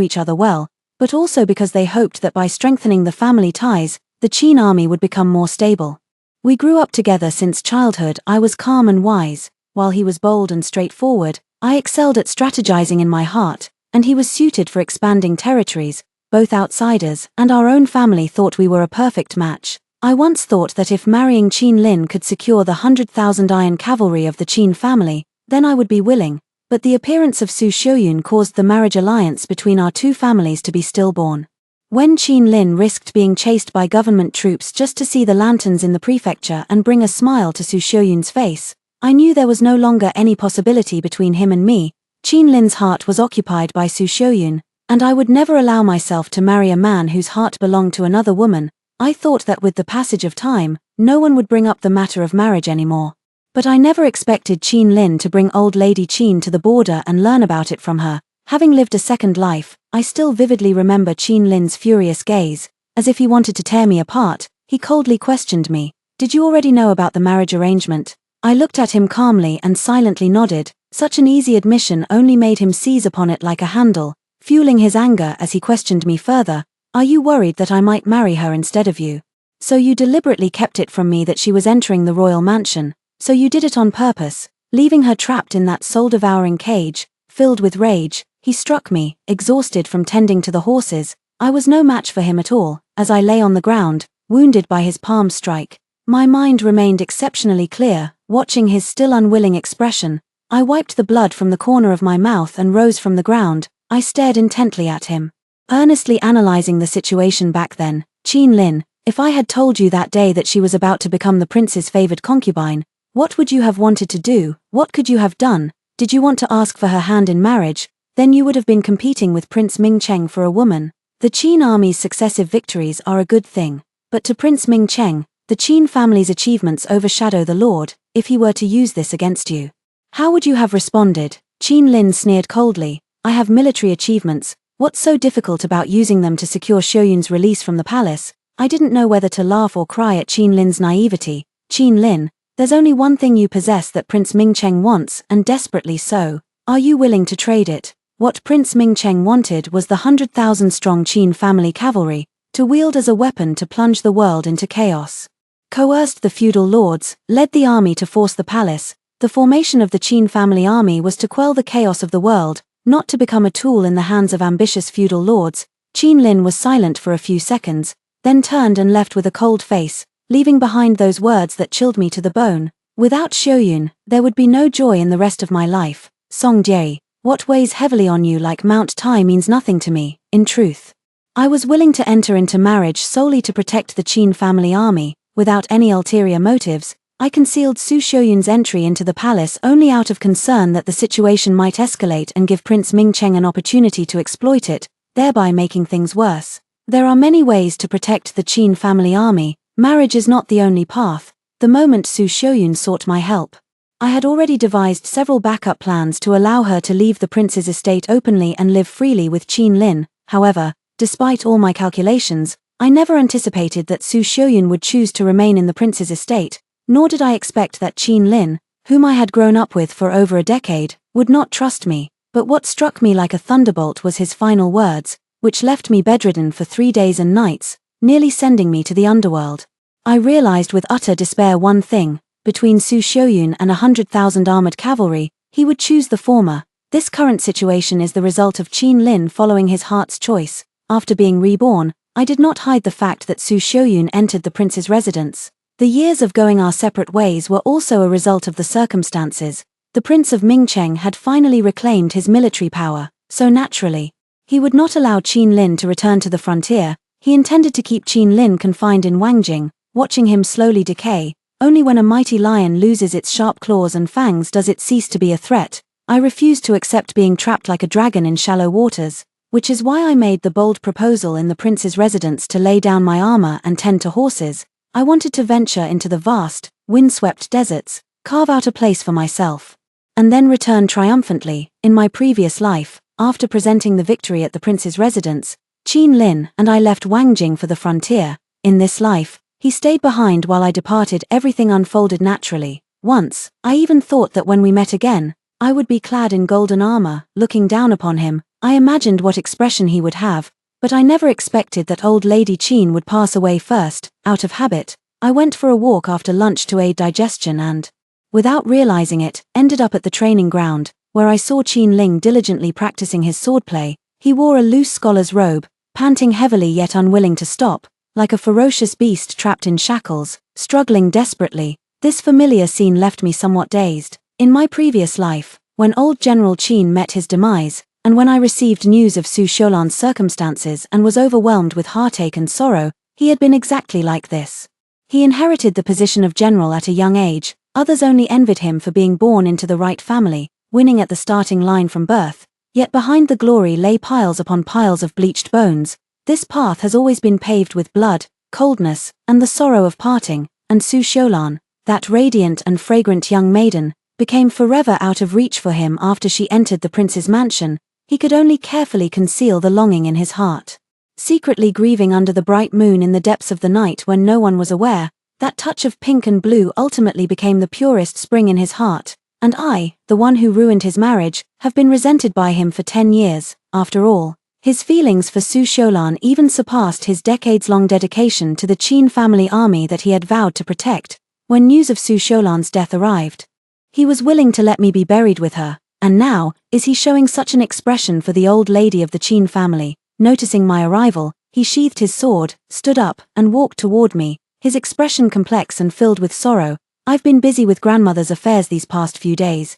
each other well, but also because they hoped that by strengthening the family ties, the Qin army would become more stable. We grew up together since childhood. I was calm and wise, while he was bold and straightforward. I excelled at strategizing in my heart, and he was suited for expanding territories. Both outsiders and our own family thought we were a perfect match. I once thought that if marrying Qin Lin could secure the 100,000 iron cavalry of the Qin family, then I would be willing, but the appearance of Su Shoyun caused the marriage alliance between our two families to be stillborn. When Qin Lin risked being chased by government troops just to see the lanterns in the prefecture and bring a smile to Su Shoyun's face, I knew there was no longer any possibility between him and me. Qin Lin's heart was occupied by Su Shoyun, and I would never allow myself to marry a man whose heart belonged to another woman. I thought that with the passage of time, no one would bring up the matter of marriage anymore. But I never expected Qin Lin to bring old lady Qin to the border and learn about it from her. Having lived a second life, I still vividly remember Qin Lin's furious gaze. As if he wanted to tear me apart, he coldly questioned me. Did you already know about the marriage arrangement? I looked at him calmly and silently nodded. Such an easy admission only made him seize upon it like a handle, fueling his anger as he questioned me further. Are you worried that I might marry her instead of you? So you deliberately kept it from me that she was entering the royal mansion. So you did it on purpose, leaving her trapped in that soul-devouring cage. Filled with rage, he struck me, exhausted from tending to the horses. I was no match for him at all. As I lay on the ground, wounded by his palm strike, my mind remained exceptionally clear. Watching his still unwilling expression, I wiped the blood from the corner of my mouth and rose from the ground. I stared intently at him, earnestly analyzing the situation back then. Qin Lin, if I had told you that day that she was about to become the prince's favored concubine, what would you have wanted to do? What could you have done? Did you want to ask for her hand in marriage? Then you would have been competing with Prince Mingcheng for a woman. The Qin army's successive victories are a good thing, but to Prince Mingcheng, the Qin family's achievements overshadow the Lord. If he were to use this against you, how would you have responded? Qin Lin sneered coldly. I have military achievements. What's so difficult about using them to secure Shoyun's release from the palace? I didn't know whether to laugh or cry at Qin Lin's naivety. Qin Lin, there's only one thing you possess that Prince Mingcheng wants, and desperately so. Are you willing to trade it? What Prince Mingcheng wanted was the 100,000-strong Qin family cavalry, to wield as a weapon to plunge the world into chaos. Coerced the feudal lords, led the army to force the palace. The formation of the Qin family army was to quell the chaos of the world, not to become a tool in the hands of ambitious feudal lords. Qin Lin was silent for a few seconds, then turned and left with a cold face, leaving behind those words that chilled me to the bone. Without Shoyun, there would be no joy in the rest of my life. Song Jie, what weighs heavily on you like Mount Tai means nothing to me. In truth, I was willing to enter into marriage solely to protect the Qin family army. Without any ulterior motives, I concealed Su Shoyun's entry into the palace only out of concern that the situation might escalate and give Prince Mingcheng an opportunity to exploit it. thereby making things worse. There are many ways to protect the Qin family army. Marriage is not the only path. The moment Su Shoyun sought my help, I had already devised several backup plans to allow her to leave the prince's estate openly and live freely with Qin Lin. However, despite all my calculations, I never anticipated that Su Shoyun would choose to remain in the prince's estate, nor did I expect that Qin Lin, whom I had grown up with for over a decade, would not trust me. But what struck me like a thunderbolt was his final words, which left me bedridden for 3 days and nights, nearly sending me to the underworld. I realized with utter despair one thing: between Su Shoyun and 100,000 armored cavalry, he would choose the former. This current situation is the result of Qin Lin following his heart's choice. After being reborn, I did not hide the fact that Su Shoyun entered the prince's residence. The years of going our separate ways were also a result of the circumstances. The Prince of Mingcheng had finally reclaimed his military power, so naturally, he would not allow Qin Lin to return to the frontier. He intended to keep Qin Lin confined in Wangjing, watching him slowly decay. Only when a mighty lion loses its sharp claws and fangs does it cease to be a threat. I refused to accept being trapped like a dragon in shallow waters, which is why I made the bold proposal in the prince's residence to lay down my armor and tend to horses. I wanted to venture into the vast, windswept deserts, carve out a place for myself, and then return triumphantly. In my previous life, after presenting the victory at the prince's residence, Qin Lin and I left Wangjing for the frontier. In this life, he stayed behind while I departed. Everything unfolded naturally. Once, I even thought that when we met again, I would be clad in golden armor. Looking down upon him, I imagined what expression he would have, but I never expected that old Lady Qin would pass away first. Out of habit, I went for a walk after lunch to aid digestion and, without realizing it, ended up at the training ground, where I saw Qin Ling diligently practicing his swordplay. He wore a loose scholar's robe, panting heavily yet unwilling to stop, like a ferocious beast trapped in shackles, struggling desperately. This familiar scene left me somewhat dazed. In my previous life, when old General Qin met his demise, and when I received news of Su Sholan's circumstances and was overwhelmed with heartache and sorrow, he had been exactly like this. He inherited the position of general at a young age. Others only envied him for being born into the right family, winning at the starting line from birth. Yet behind the glory lay piles upon piles of bleached bones. This path has always been paved with blood, coldness, and the sorrow of parting, and Su Sholan, that radiant and fragrant young maiden, became forever out of reach for him after she entered the prince's mansion. He could only carefully conceal the longing in his heart. Secretly grieving under the bright moon in the depths of the night when no one was aware, that touch of pink and blue ultimately became the purest spring in his heart. And I, the one who ruined his marriage, have been resented by him for 10 years. After all, his feelings for Su Sholan even surpassed his decades-long dedication to the Qin family army that he had vowed to protect. When news of Su Sholan's death arrived, he was willing to let me be buried with her. And now, is he showing such an expression for the old lady of the Qin family? Noticing my arrival, he sheathed his sword, stood up, and walked toward me, his expression complex and filled with sorrow. I've been busy with grandmother's affairs these past few days.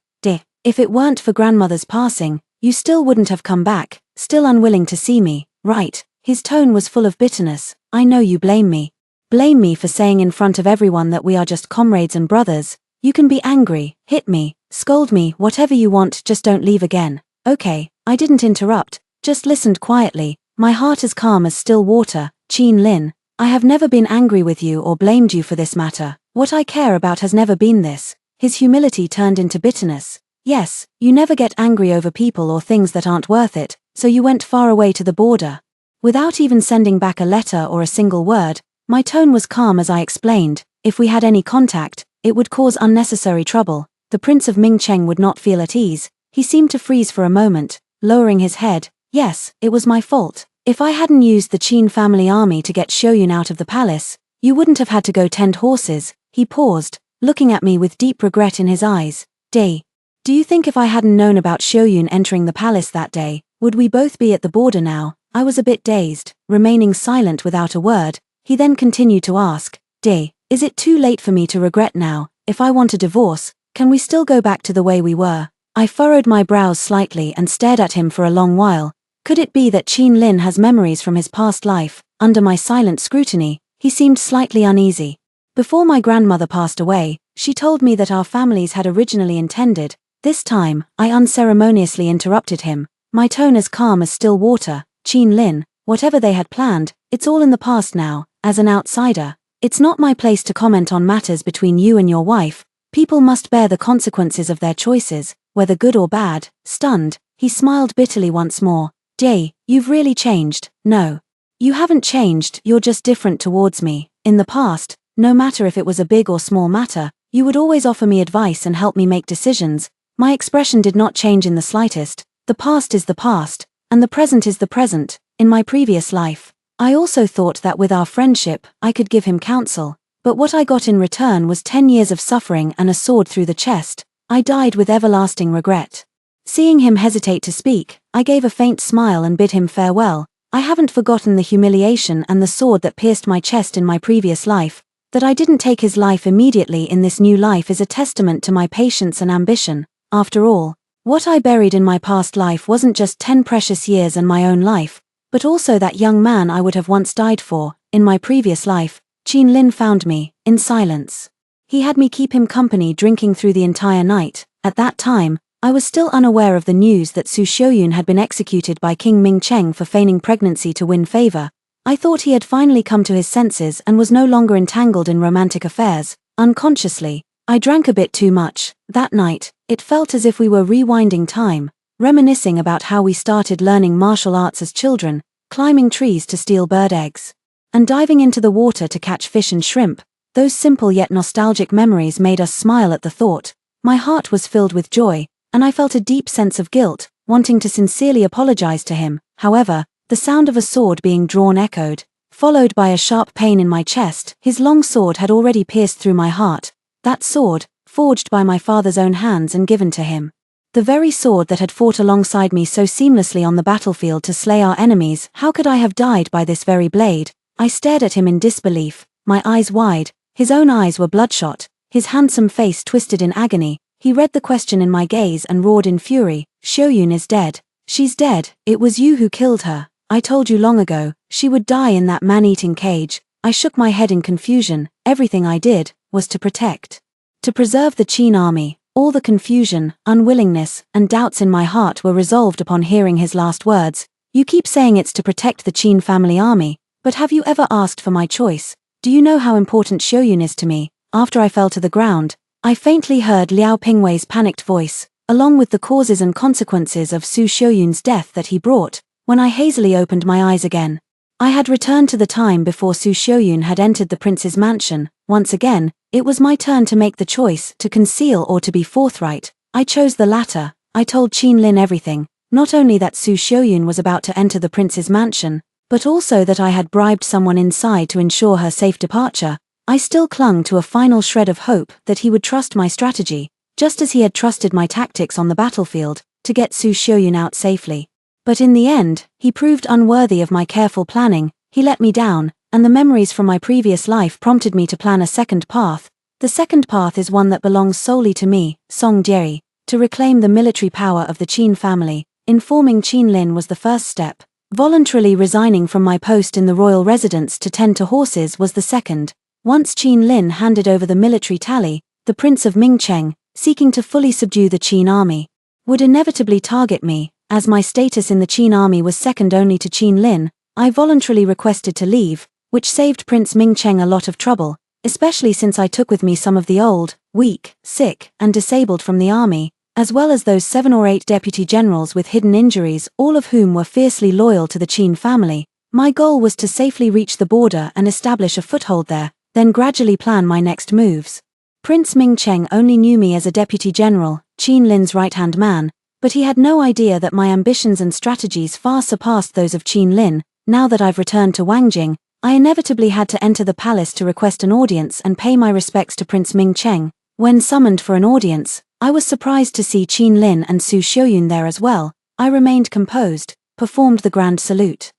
If it weren't for grandmother's passing, you still wouldn't have come back, still unwilling to see me, right? His tone was full of bitterness. I know you blame me. Blame me for saying in front of everyone that we are just comrades and brothers. You can be angry, hit me, scold me, whatever you want, just don't leave again. Okay, I didn't interrupt, just listened quietly, my heart as calm as still water. Qin Lin, I have never been angry with you or blamed you for this matter. What I care about has never been this. His humility turned into bitterness. Yes, you never get angry over people or things that aren't worth it, so you went far away to the border. Without even sending back a letter or a single word, my tone was calm as I explained. If we had any contact, it would cause unnecessary trouble. The Prince of Mingcheng would not feel at ease. He seemed to freeze for a moment, lowering his head. Yes, it was my fault. If I hadn't used the Qin family army to get Shoyun out of the palace, you wouldn't have had to go tend horses. He paused, looking at me with deep regret in his eyes. Do you think if I hadn't known about Shoyun entering the palace that day, would we both be at the border now? I was a bit dazed, remaining silent without a word. He then continued to ask, is it too late for me to regret now? If I want a divorce, can we still go back to the way we were? I furrowed my brows slightly and stared at him for a long while. Could it be that Qin Lin has memories from his past life? Under my silent scrutiny, he seemed slightly uneasy. Before my grandmother passed away, she told me that our families had originally intended. This time, I unceremoniously interrupted him, my tone as calm as still water. Qin Lin, whatever they had planned, it's all in the past now. As an outsider, it's not my place to comment on matters between you and your wife. People must bear the consequences of their choices, whether good or bad. Stunned, he smiled bitterly once more. Jay, you've really changed. No. You haven't changed, you're just different towards me. In the past, no matter if it was a big or small matter, you would always offer me advice and help me make decisions. My expression did not change in the slightest. The past is the past, and the present is the present. In my previous life, I also thought that with our friendship, I could give him counsel. But what I got in return was 10 years of suffering and a sword through the chest. I died with everlasting regret. Seeing him hesitate to speak, I gave a faint smile and bid him farewell. I haven't forgotten the humiliation and the sword that pierced my chest in my previous life. That I didn't take his life immediately in this new life is a testament to my patience and ambition. After all, what I buried in my past life wasn't just 10 precious years and my own life, but also that young man I would have once died for. In my previous life, Qin Lin found me, in silence. He had me keep him company drinking through the entire night. At that time, I was still unaware of the news that Su Xiuyun had been executed by King Ming Cheng for feigning pregnancy to win favor. I thought he had finally come to his senses and was no longer entangled in romantic affairs. Unconsciously, I drank a bit too much. That night, it felt as if we were rewinding time, reminiscing about how we started learning martial arts as children, climbing trees to steal bird eggs, and diving into the water to catch fish and shrimp. Those simple yet nostalgic memories made us smile at the thought. My heart was filled with joy, and I felt a deep sense of guilt, wanting to sincerely apologize to him. However, the sound of a sword being drawn echoed, followed by a sharp pain in my chest. His long sword had already pierced through my heart. That sword, forged by my father's own hands and given to him. The very sword that had fought alongside me so seamlessly on the battlefield to slay our enemies. How could I have died by this very blade? I stared at him in disbelief, my eyes wide. His own eyes were bloodshot, his handsome face twisted in agony. He read the question in my gaze and roared in fury. Xiuyun is dead. She's dead. It was you who killed her. I told you long ago, she would die in that man-eating cage. I shook my head in confusion. Everything I did was to preserve the Qin army. All the confusion, unwillingness, and doubts in my heart were resolved upon hearing his last words. You keep saying it's to protect the Qin family army, but have you ever asked for my choice? Do you know how important Xiuyun is to me? After I fell to the ground, I faintly heard Liao Pingwei's panicked voice, along with the causes and consequences of Su Xiuyun's death that he brought. When I hazily opened my eyes again, I had returned to the time before Su Xiuyun had entered the prince's mansion. Once again, it was my turn to make the choice, to conceal or to be forthright. I chose the latter. I told Qin Lin everything, not only that Su Xiuyun was about to enter the prince's mansion, but also that I had bribed someone inside to ensure her safe departure. I still clung to a final shred of hope that he would trust my strategy, just as he had trusted my tactics on the battlefield, to get Su Xiuyun out safely. But in the end, he proved unworthy of my careful planning. He let me down, and the memories from my previous life prompted me to plan a second path. The second path is one that belongs solely to me, Song Jie, to reclaim the military power of the Qin family. Informing Qin Lin was the first step. Voluntarily resigning from my post in the royal residence to tend to horses was the second. Once Qin Lin handed over the military tally, the Prince of Mingcheng, seeking to fully subdue the Qin army, would inevitably target me. As my status in the Qin army was second only to Qin Lin, I voluntarily requested to leave, which saved Prince Mingcheng a lot of trouble, especially since I took with me some of the old, weak, sick, and disabled from the army, as well as those 7 or 8 deputy generals with hidden injuries, all of whom were fiercely loyal to the Qin family. My goal was to safely reach the border and establish a foothold there, then gradually plan my next moves. Prince Mingcheng only knew me as a deputy general, Qin Lin's right-hand man, but he had no idea that my ambitions and strategies far surpassed those of Qin Lin. Now that I've returned to Wangjing, I inevitably had to enter the palace to request an audience and pay my respects to Prince Mingcheng. When summoned for an audience, I was surprised to see Qin Lin and Su Xiuyun there as well. I remained composed, performed the grand salute,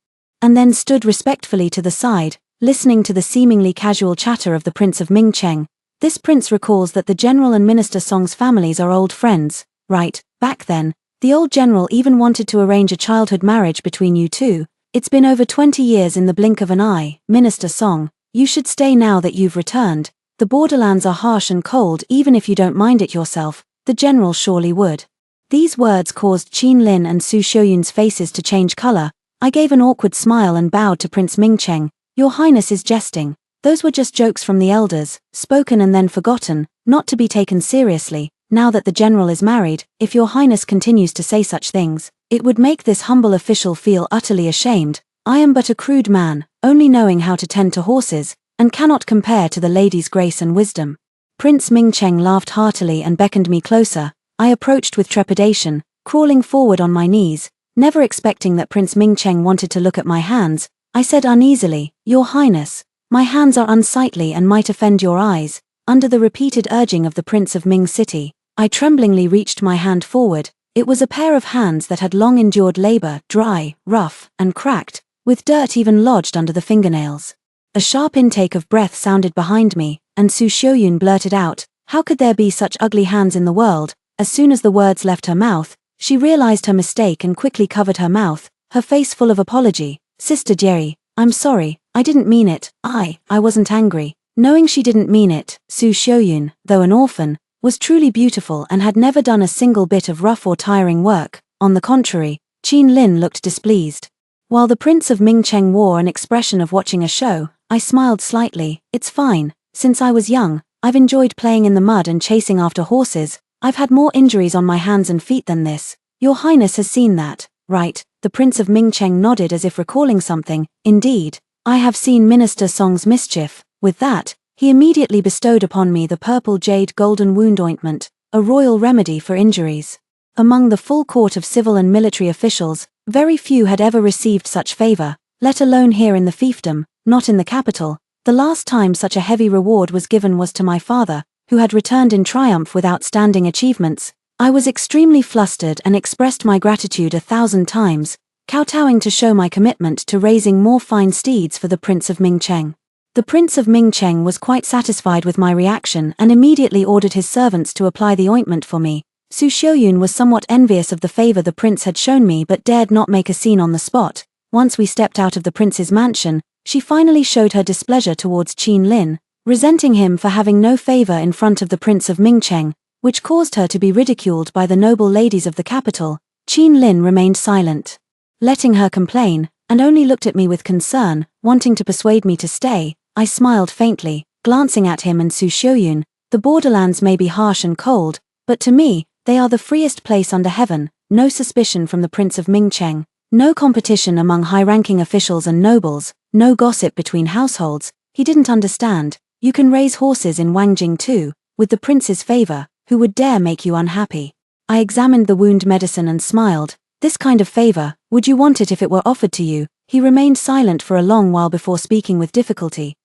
and then stood respectfully to the side, listening to the seemingly casual chatter of the Prince of Mingcheng. This prince recalls that the general and Minister Song's families are old friends, right? Back then, the old general even wanted to arrange a childhood marriage between you two. It's been over 20 years in the blink of an eye. Minister Song, you should stay now that you've returned. The borderlands are harsh and cold. Even if you don't mind it yourself, the general surely would. These words caused Qin Lin and Su Xiuyun's faces to change color. I gave an awkward smile and bowed to Prince Mingcheng. Your Highness is jesting. Those were just jokes from the elders, spoken and then forgotten, not to be taken seriously. Now that the general is married, if your Highness continues to say such things, it would make this humble official feel utterly ashamed. I am but a crude man, only knowing how to tend to horses, and cannot compare to the lady's grace and wisdom. Prince Mingcheng laughed heartily and beckoned me closer. I approached with trepidation, crawling forward on my knees, never expecting that Prince Mingcheng wanted to look at my hands. I said uneasily, Your Highness, my hands are unsightly and might offend your eyes. Under the repeated urging of the Prince of Ming City, I tremblingly reached my hand forward. It was a pair of hands that had long endured labor, dry, rough, and cracked, with dirt even lodged under the fingernails. A sharp intake of breath sounded behind me, and Su Xiaoyun blurted out, How could there be such ugly hands in the world? As soon as the words left her mouth, she realized her mistake and quickly covered her mouth, her face full of apology. Sister Jerry, I'm sorry, I didn't mean it. I wasn't angry. Knowing she didn't mean it, Su Xiaoyun, though an orphan, was truly beautiful and had never done a single bit of rough or tiring work. On the contrary, Qin Lin looked displeased. While the Prince of Mingcheng wore an expression of watching a show, I smiled slightly. It's fine. Since I was young, I've enjoyed playing in the mud and chasing after horses. I've had more injuries on my hands and feet than this. Your Highness has seen that, right? The Prince of Mingcheng nodded as if recalling something. Indeed, I have seen Minister Song's mischief. With that, he immediately bestowed upon me the purple jade golden wound ointment, a royal remedy for injuries. Among the full court of civil and military officials, very few had ever received such favor, let alone here in the fiefdom, not in the capital. The last time such a heavy reward was given was to my father, who had returned in triumph with outstanding achievements. I was extremely flustered and expressed my gratitude 1,000 times, kowtowing to show my commitment to raising more fine steeds for the Prince of Mingcheng. The Prince of Mingcheng was quite satisfied with my reaction and immediately ordered his servants to apply the ointment for me. Su Xiaoyun was somewhat envious of the favor the prince had shown me but dared not make a scene on the spot. Once we stepped out of the prince's mansion, she finally showed her displeasure towards Qin Lin, resenting him for having no favor in front of the Prince of Mingcheng, which caused her to be ridiculed by the noble ladies of the capital. Qin Lin remained silent, letting her complain, and only looked at me with concern, wanting to persuade me to stay. I smiled faintly, glancing at him and Su Xiaoyun. The borderlands may be harsh and cold, but to me, they are the freest place under heaven. No suspicion from the Prince of Mingcheng, no competition among high-ranking officials and nobles, no gossip between households. He didn't understand. You can raise horses in Wangjing too, with the prince's favor. Who would dare make you unhappy? I examined the wound medicine and smiled. This kind of favor, would you want it if it were offered to you? He remained silent for a long while before speaking with difficulty.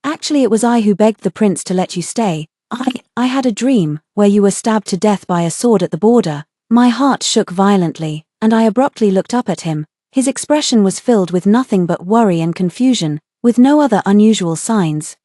Actually it was I who begged the prince to let you stay. I had a dream, where you were stabbed to death by a sword at the border. My heart shook violently, and I abruptly looked up at him. His expression was filled with nothing but worry and confusion, with no other unusual signs.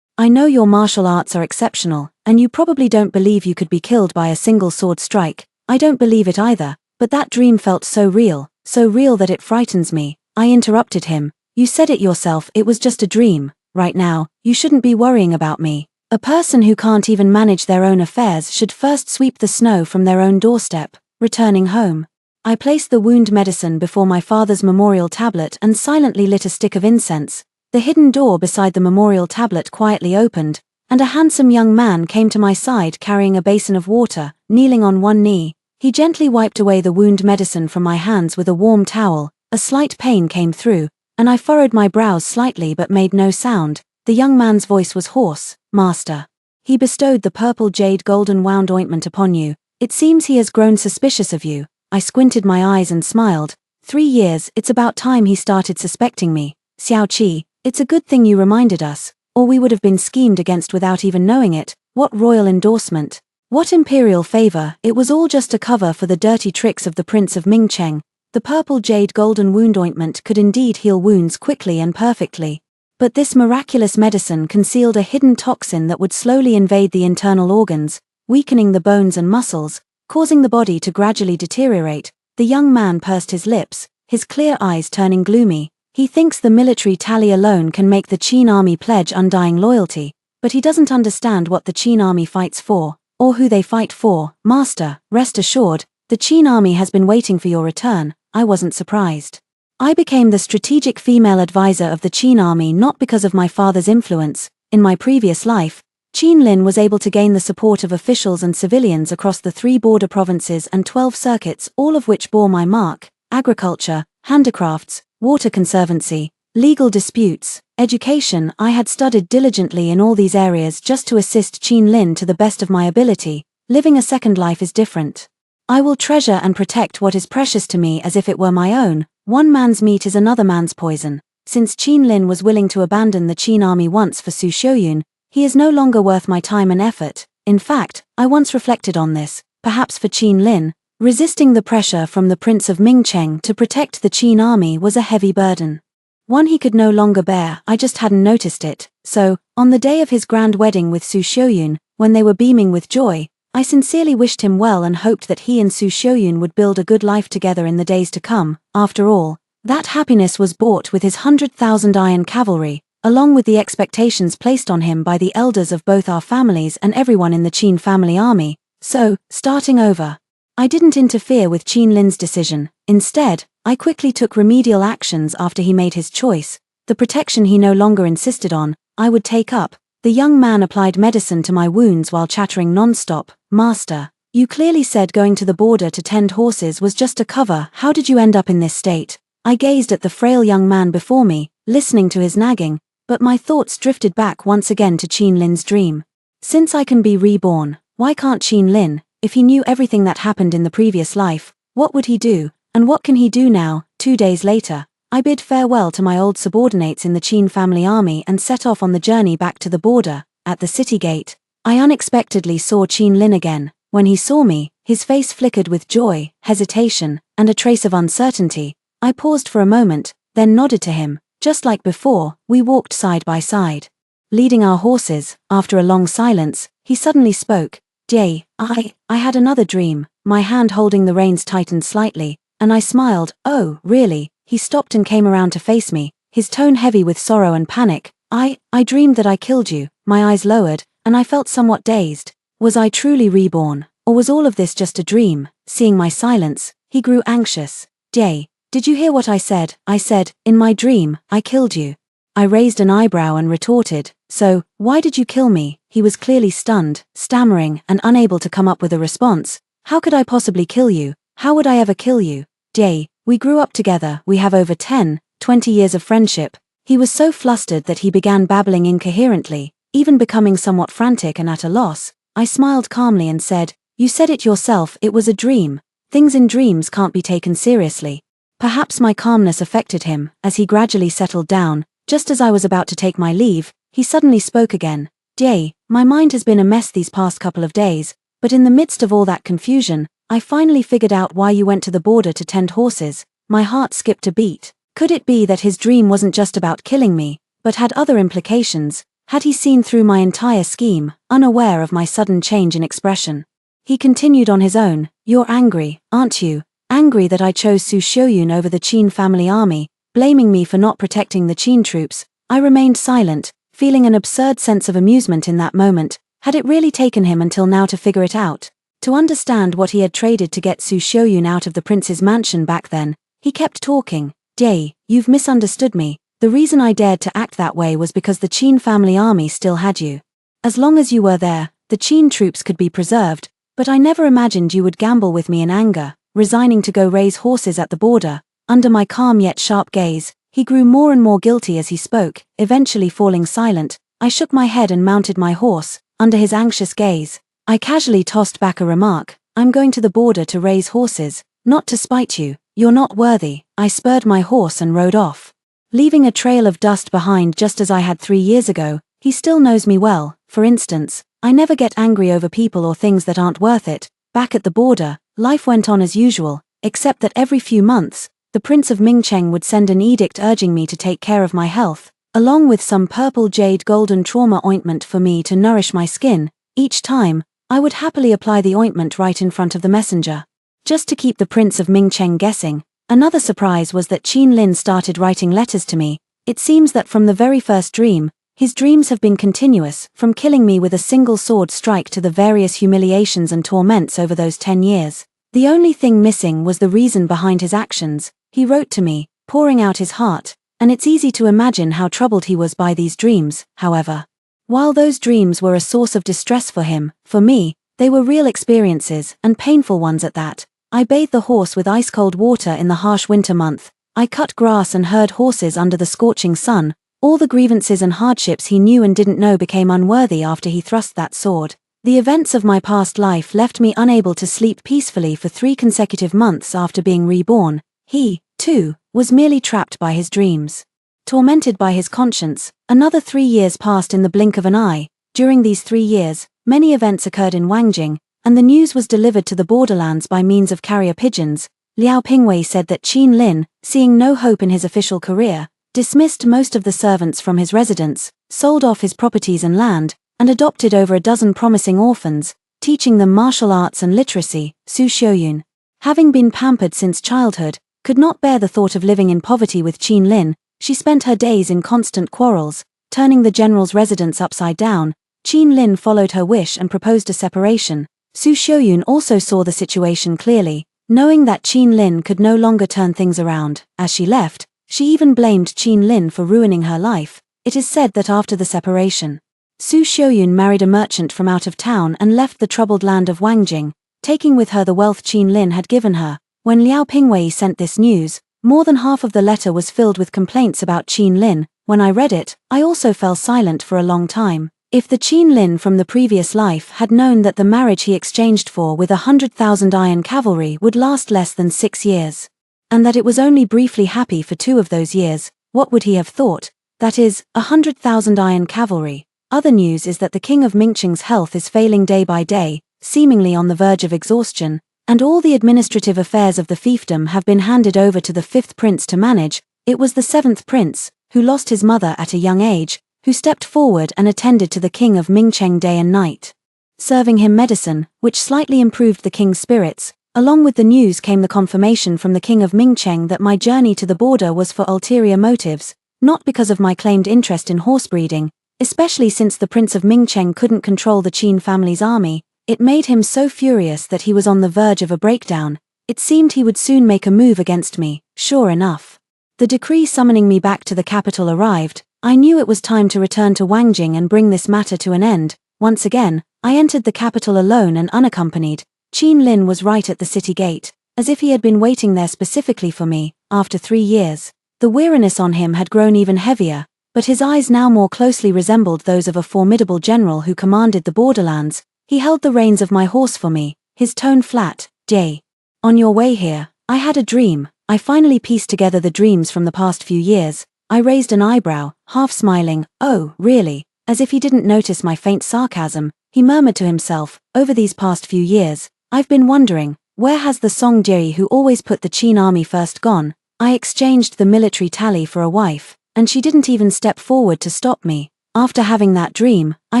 I know your martial arts are exceptional, and you probably don't believe you could be killed by a single sword strike. I don't believe it either, but that dream felt so real that it frightens me. I interrupted him. You said it yourself, it was just a dream. Right now, you shouldn't be worrying about me. A person who can't even manage their own affairs should first sweep the snow from their own doorstep, returning home. I placed the wound medicine before my father's memorial tablet and silently lit a stick of incense. The hidden door beside the memorial tablet quietly opened, and a handsome young man came to my side carrying a basin of water. Kneeling on one knee, he gently wiped away the wound medicine from my hands with a warm towel. A slight pain came through, and I furrowed my brows slightly but made no sound. The young man's voice was hoarse. Master. He bestowed the purple jade golden wound ointment upon you. It seems he has grown suspicious of you. I squinted my eyes and smiled. 3 years, it's about time he started suspecting me. Xiao Qi, it's a good thing you reminded us, or we would have been schemed against without even knowing it. What royal endorsement. What imperial favor. It was all just a cover for the dirty tricks of the Prince of Mingcheng. The purple jade golden wound ointment could indeed heal wounds quickly and perfectly. But this miraculous medicine concealed a hidden toxin that would slowly invade the internal organs, weakening the bones and muscles, causing the body to gradually deteriorate. The young man pursed his lips, his clear eyes turning gloomy. He thinks the military tally alone can make the Qin army pledge undying loyalty, but he doesn't understand what the Qin army fights for, or who they fight for. Master, rest assured, the Qin army has been waiting for your return. I wasn't surprised. I became the strategic female advisor of the Qin army not because of my father's influence. In my previous life, Qin Lin was able to gain the support of officials and civilians across the 3 border provinces and 12 circuits, all of which bore my mark: agriculture, handicrafts, water conservancy, legal disputes, education. I had studied diligently in all these areas just to assist Qin Lin to the best of my ability. Living a second life is different. I will treasure and protect what is precious to me as if it were my own. One man's meat is another man's poison. Since Qin Lin was willing to abandon the Qin army once for Su Shouyun, he is no longer worth my time and effort. In fact, I once reflected on this. Perhaps for Qin Lin, resisting the pressure from the Prince of Mingcheng to protect the Qin army was a heavy burden. One he could no longer bear. I just hadn't noticed it. So, on the day of his grand wedding with Su Shouyun, when they were beaming with joy, I sincerely wished him well and hoped that he and Su Shouyun would build a good life together in the days to come. After all, that happiness was bought with his 100,000 iron cavalry, along with the expectations placed on him by the elders of both our families and everyone in the Qin family army. So, starting over, I didn't interfere with Qin Lin's decision. Instead, I quickly took remedial actions after he made his choice. The protection he no longer insisted on, I would take up. The young man applied medicine to my wounds while chattering non-stop. Master, you clearly said going to the border to tend horses was just a cover. How did you end up in this state? I gazed at the frail young man before me, listening to his nagging, but my thoughts drifted back once again to Qin Lin's dream. Since I can be reborn, why can't Qin Lin? If he knew everything that happened in the previous life, what would he do, and what can he do now? 2 days later, I bid farewell to my old subordinates in the Qin family army and set off on the journey back to the border. At the city gate, I unexpectedly saw Qin Lin again. When he saw me, his face flickered with joy, hesitation, and a trace of uncertainty. I paused for a moment, then nodded to him. Just like before, we walked side by side. Leading our horses, after a long silence, he suddenly spoke. Jay, I had another dream. My hand holding the reins tightened slightly, and I smiled. Oh, really? He stopped and came around to face me, his tone heavy with sorrow and panic. I dreamed that I killed you. My eyes lowered, and I felt somewhat dazed. Was I truly reborn, or was all of this just a dream? Seeing my silence, he grew anxious. Jay, did you hear what I said? I said, in my dream, I killed you. I raised an eyebrow and retorted, so, why did you kill me? He was clearly stunned, stammering, and unable to come up with a response. How could I possibly kill you? How would I ever kill you? Jay, we grew up together, we have over 10, 20 years of friendship. He was so flustered that he began babbling incoherently, even becoming somewhat frantic and at a loss. I smiled calmly and said, you said it yourself, it was a dream. Things in dreams can't be taken seriously. Perhaps my calmness affected him. As he gradually settled down, just as I was about to take my leave, he suddenly spoke again. Jay, my mind has been a mess these past couple of days, but in the midst of all that confusion, I finally figured out why you went to the border to tend horses. My heart skipped a beat. Could it be that his dream wasn't just about killing me, but had other implications? Had he seen through my entire scheme, unaware of my sudden change in expression? He continued on his own. You're angry, aren't you? Angry that I chose Su Shouyun over the Qin family army, blaming me for not protecting the Qin troops. I remained silent, feeling an absurd sense of amusement in that moment. Had it really taken him until now to figure it out? To understand what he had traded to get Su Shouyun out of the prince's mansion back then? He kept talking. Jay, you've misunderstood me. The reason I dared to act that way was because the Qin family army still had you. As long as you were there, the Qin troops could be preserved, but I never imagined you would gamble with me in anger, resigning to go raise horses at the border. Under my calm yet sharp gaze, he grew more and more guilty as he spoke, eventually falling silent. I shook my head and mounted my horse. Under his anxious gaze, I casually tossed back a remark. I'm going to the border to raise horses, not to spite you. You're not worthy. I spurred my horse and rode off, leaving a trail of dust behind just as I had 3 years ago. He still knows me well. For instance, I never get angry over people or things that aren't worth it. Back at the border, life went on as usual, except that every few months, the Prince of Mingcheng would send an edict urging me to take care of my health, along with some purple jade golden trauma ointment for me to nourish my skin. Each time, I would happily apply the ointment right in front of the messenger, just to keep the Prince of Mingcheng guessing. Another surprise was that Qin Lin started writing letters to me. It seems that from the very first dream, his dreams have been continuous, from killing me with a single sword strike to the various humiliations and torments over those 10 years. The only thing missing was the reason behind his actions. He wrote to me, pouring out his heart, and it's easy to imagine how troubled he was by these dreams, however. While those dreams were a source of distress for him, for me, they were real experiences, and painful ones at that. I bathed the horse with ice-cold water in the harsh winter month. I cut grass and herd horses under the scorching sun. All the grievances and hardships he knew and didn't know became unworthy after he thrust that sword. The events of my past life left me unable to sleep peacefully for 3 consecutive months after being reborn. He, too, was merely trapped by his dreams. Tormented by his conscience, another 3 years passed in the blink of an eye. During these 3 years, many events occurred in Wangjing, and the news was delivered to the borderlands by means of carrier pigeons. Liao Pingwei said that Qin Lin, seeing no hope in his official career, dismissed most of the servants from his residence, sold off his properties and land, and adopted over a dozen promising orphans, teaching them martial arts and literacy. Su Xiuyun, having been pampered since childhood, could not bear the thought of living in poverty with Qin Lin. She spent her days in constant quarrels, turning the general's residence upside down. Qin Lin followed her wish and proposed a separation. Su Xiuyun also saw the situation clearly, knowing that Qin Lin could no longer turn things around. As she left, she even blamed Qin Lin for ruining her life. It is said that after the separation, Su Xiuyun married a merchant from out of town and left the troubled land of Wangjing, taking with her the wealth Qin Lin had given her. When Liao Pingwei sent this news, more than half of the letter was filled with complaints about Qin Lin. When I read it, I also fell silent for a long time. If the Qin Lin from the previous life had known that the marriage he exchanged for with 100,000 iron cavalry would last less than 6 years, and that it was only briefly happy for 2 of those years, what would he have thought? That is, 100,000 iron cavalry. Other news is that the king of Mingqing's health is failing day by day, seemingly on the verge of exhaustion, and all the administrative affairs of the fiefdom have been handed over to the 5th prince to manage. It was the 7th prince, who lost his mother at a young age, who stepped forward and attended to the king of Mingcheng day and night, serving him medicine, which slightly improved the king's spirits. Along with the news came the confirmation from the king of Mingcheng that my journey to the border was for ulterior motives, not because of my claimed interest in horsebreeding, especially since the prince of Mingcheng couldn't control the Qin family's army. It made him so furious that he was on the verge of a breakdown. It seemed he would soon make a move against me. Sure enough, the decree summoning me back to the capital arrived. I knew it was time to return to Wangjing and bring this matter to an end. Once again, I entered the capital alone and unaccompanied. Qin Lin was right at the city gate, as if he had been waiting there specifically for me. After 3 years, the weariness on him had grown even heavier, but his eyes now more closely resembled those of a formidable general who commanded the borderlands. He held the reins of my horse for me, his tone flat. Jay, on your way here, I had a dream. I finally pieced together the dreams from the past few years. I raised an eyebrow, half smiling. Oh, really? As if he didn't notice my faint sarcasm, he murmured to himself, over these past few years, I've been wondering, where has the Song Jie who always put the Qin army first gone? I exchanged the military tally for a wife, and she didn't even step forward to stop me. After having that dream, I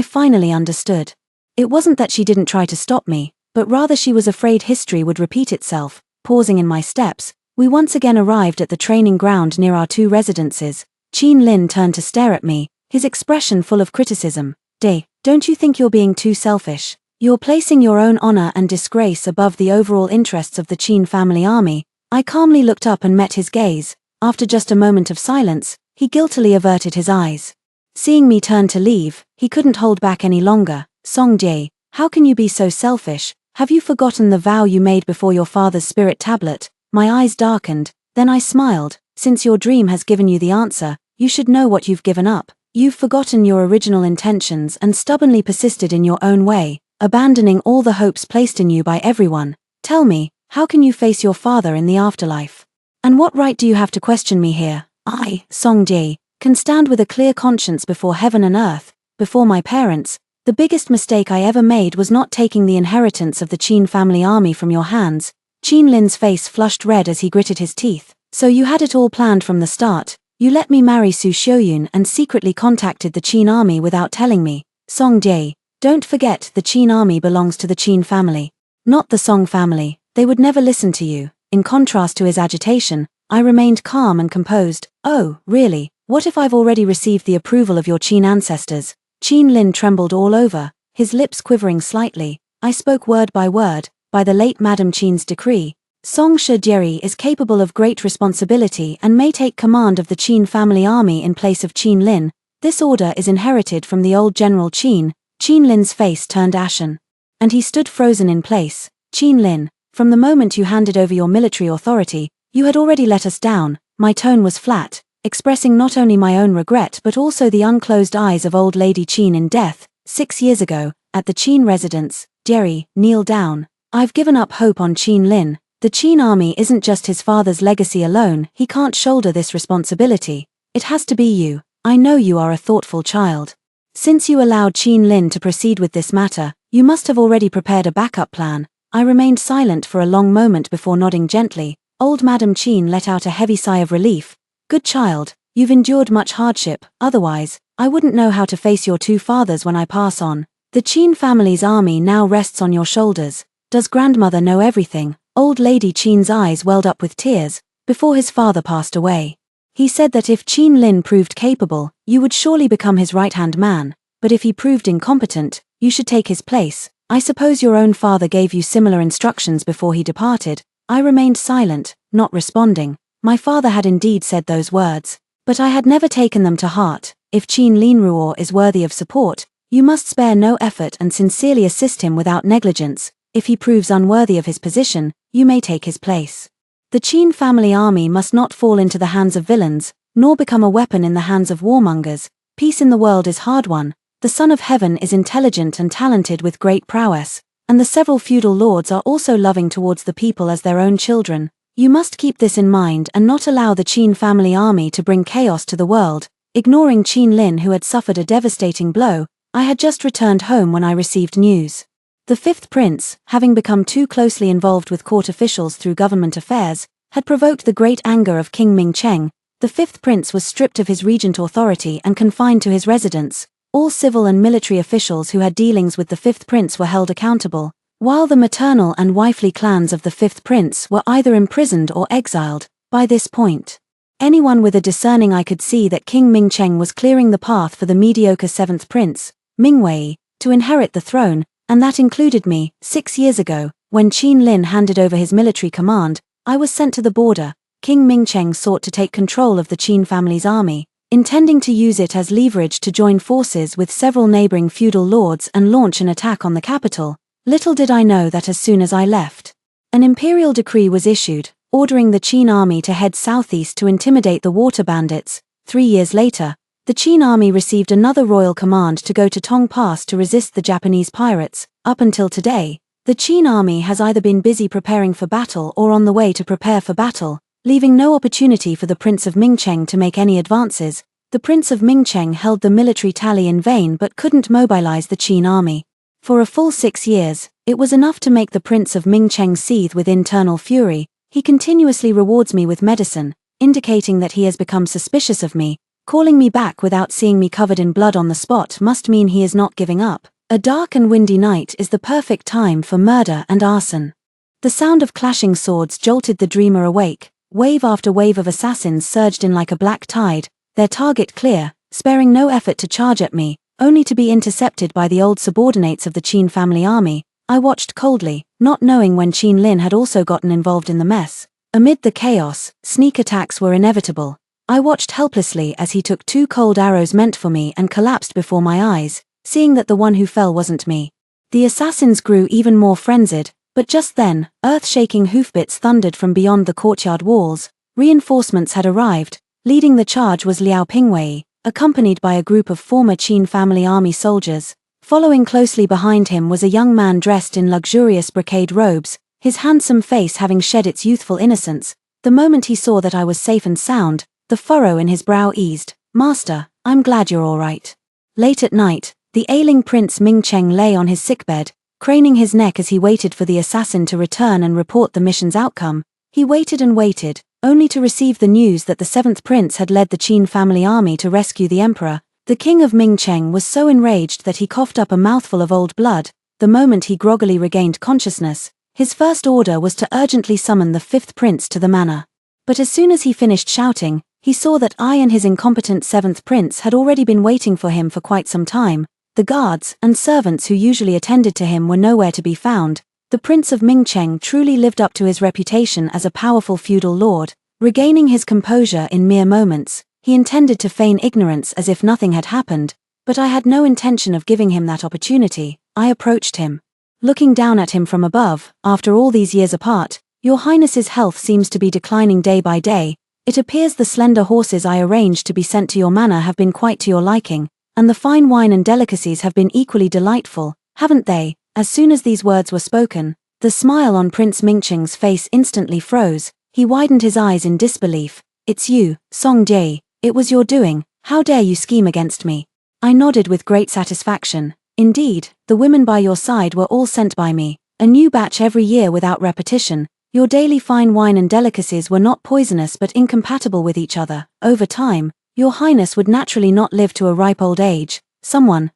finally understood. It wasn't that she didn't try to stop me, but rather she was afraid history would repeat itself. Pausing in my steps, we once again arrived at the training ground near our 2 residences. Qin Lin turned to stare at me, his expression full of criticism. Don't you think you're being too selfish? You're placing your own honor and disgrace above the overall interests of the Qin family army. I calmly looked up and met his gaze. After just a moment of silence, he guiltily averted his eyes. Seeing me turn to leave, he couldn't hold back any longer. Song Jie, how can you be so selfish? Have you forgotten the vow you made before your father's spirit tablet? My eyes darkened, then I smiled. Since your dream has given you the answer, you should know what you've given up. You've forgotten your original intentions and stubbornly persisted in your own way, abandoning all the hopes placed in you by everyone. Tell me, how can you face your father in the afterlife? And what right do you have to question me here? I, Song Jie, can stand with a clear conscience before heaven and earth, before my parents. The biggest mistake I ever made was not taking the inheritance of the Qin family army from your hands. Qin Lin's face flushed red as he gritted his teeth. So you had it all planned from the start. You let me marry Su Xiuyun and secretly contacted the Qin army without telling me. Song Jie, don't forget the Qin army belongs to the Qin family, not the Song family. They would never listen to you. In contrast to his agitation, I remained calm and composed. Oh, really? What if I've already received the approval of your Qin ancestors? Qin Lin trembled all over, his lips quivering slightly. I spoke word by word. By the late Madame Qin's decree, Song Shi is capable of great responsibility and may take command of the Qin family army in place of Qin Lin. This order is inherited from the old General Qin. Qin Lin's face turned ashen. And he stood frozen in place. Qin Lin, from the moment you handed over your military authority, you had already let us down. My tone was flat, expressing not only my own regret but also the unclosed eyes of old Lady Qin in death. 6 years ago, at the Qin residence, Jerry, kneel down. I've given up hope on Qin Lin. The Qin army isn't just his father's legacy alone, he can't shoulder this responsibility. It has to be you. I know you are a thoughtful child. Since you allowed Qin Lin to proceed with this matter, you must have already prepared a backup plan. I remained silent for a long moment before nodding gently. Old Madam Qin let out a heavy sigh of relief. Good child, you've endured much hardship, otherwise, I wouldn't know how to face your two fathers when I pass on. The Qin family's army now rests on your shoulders. Does grandmother know everything? Old Lady Qin's eyes welled up with tears. Before his father passed away, he said that if Qin Lin proved capable, you would surely become his right-hand man, but if he proved incompetent, you should take his place. I suppose your own father gave you similar instructions before he departed. I remained silent, not responding. My father had indeed said those words, but I had never taken them to heart. If Qin Linruo is worthy of support, you must spare no effort and sincerely assist him without negligence. If he proves unworthy of his position, you may take his place. The Qin family army must not fall into the hands of villains, nor become a weapon in the hands of warmongers. Peace in the world is hard won. The Son of Heaven is intelligent and talented with great prowess, and the several feudal lords are also loving towards the people as their own children. You must keep this in mind and not allow the Qin family army to bring chaos to the world. Ignoring Qin Lin, who had suffered a devastating blow, I had just returned home when I received news. The fifth prince, having become too closely involved with court officials through government affairs, had provoked the great anger of King Ming-Cheng. The fifth prince was stripped of his regent authority and confined to his residence. All civil and military officials who had dealings with the fifth prince were held accountable, while the maternal and wifely clans of the fifth prince were either imprisoned or exiled. By this point, anyone with a discerning eye could see that King Ming-Cheng was clearing the path for the mediocre seventh prince, Ming-Wei, to inherit the throne, and that included me. 6 years ago, when Qin Lin handed over his military command, I was sent to the border. King Ming-Cheng sought to take control of the Qin family's army, intending to use it as leverage to join forces with several neighboring feudal lords and launch an attack on the capital. Little did I know that as soon as I left, an imperial decree was issued, ordering the Qin army to head southeast to intimidate the water bandits. 3 years later, the Qin army received another royal command to go to Tong Pass to resist the Japanese pirates. Up until today, the Qin army has either been busy preparing for battle or on the way to prepare for battle, leaving no opportunity for the Prince of Ming-Cheng to make any advances. The Prince of Ming-Cheng held the military tally in vain but couldn't mobilize the Qin army. For a full 6 years, it was enough to make the Prince of Ming-Cheng seethe with internal fury. He continuously rewards me with medicine, indicating that he has become suspicious of me. Calling me back without seeing me covered in blood on the spot must mean he is not giving up. A dark and windy night is the perfect time for murder and arson. The sound of clashing swords jolted the dreamer awake. Wave after wave of assassins surged in like a black tide, their target clear, sparing no effort to charge at me, only to be intercepted by the old subordinates of the Qin family army. I watched coldly, not knowing when Qin Lin had also gotten involved in the mess. Amid the chaos, sneak attacks were inevitable. I watched helplessly as he took 2 cold arrows meant for me and collapsed before my eyes, seeing that the one who fell wasn't me. The assassins grew even more frenzied, but just then, earth-shaking hoofbeats thundered from beyond the courtyard walls. Reinforcements had arrived. Leading the charge was Liao Pingwei, accompanied by a group of former Qin family army soldiers. Following closely behind him was a young man dressed in luxurious brocade robes, his handsome face having shed its youthful innocence. The moment he saw that I was safe and sound, the furrow in his brow eased. "Master, I'm glad you're all right." Late at night, the ailing Prince Ming-Cheng lay on his sickbed, craning his neck as he waited for the assassin to return and report the mission's outcome. He waited and waited, only to receive the news that the seventh prince had led the Qin family army to rescue the emperor. The king of Ming-Cheng was so enraged that he coughed up a mouthful of old blood. The moment he groggily regained consciousness, his first order was to urgently summon the fifth prince to the manor. But as soon as he finished shouting, he saw that I and his incompetent seventh prince had already been waiting for him for quite some time. The guards and servants who usually attended to him were nowhere to be found. The Prince of Mingcheng truly lived up to his reputation as a powerful feudal lord. Regaining his composure in mere moments, he intended to feign ignorance as if nothing had happened, but I had no intention of giving him that opportunity. I approached him. Looking down at him from above, after all these years apart, Your Highness's health seems to be declining day by day. It appears the slender horses I arranged to be sent to your manor have been quite to your liking, and the fine wine and delicacies have been equally delightful, haven't they? As soon as these words were spoken, the smile on Prince Mingcheng's face instantly froze. He widened his eyes in disbelief. It's you, Song Jie. It was your doing. How dare you scheme against me? I nodded with great satisfaction. Indeed, the women by your side were all sent by me, a new batch every year without repetition. Your daily fine wine and delicacies were not poisonous but incompatible with each other. Over time, your Highness would naturally not live to a ripe old age. Someone,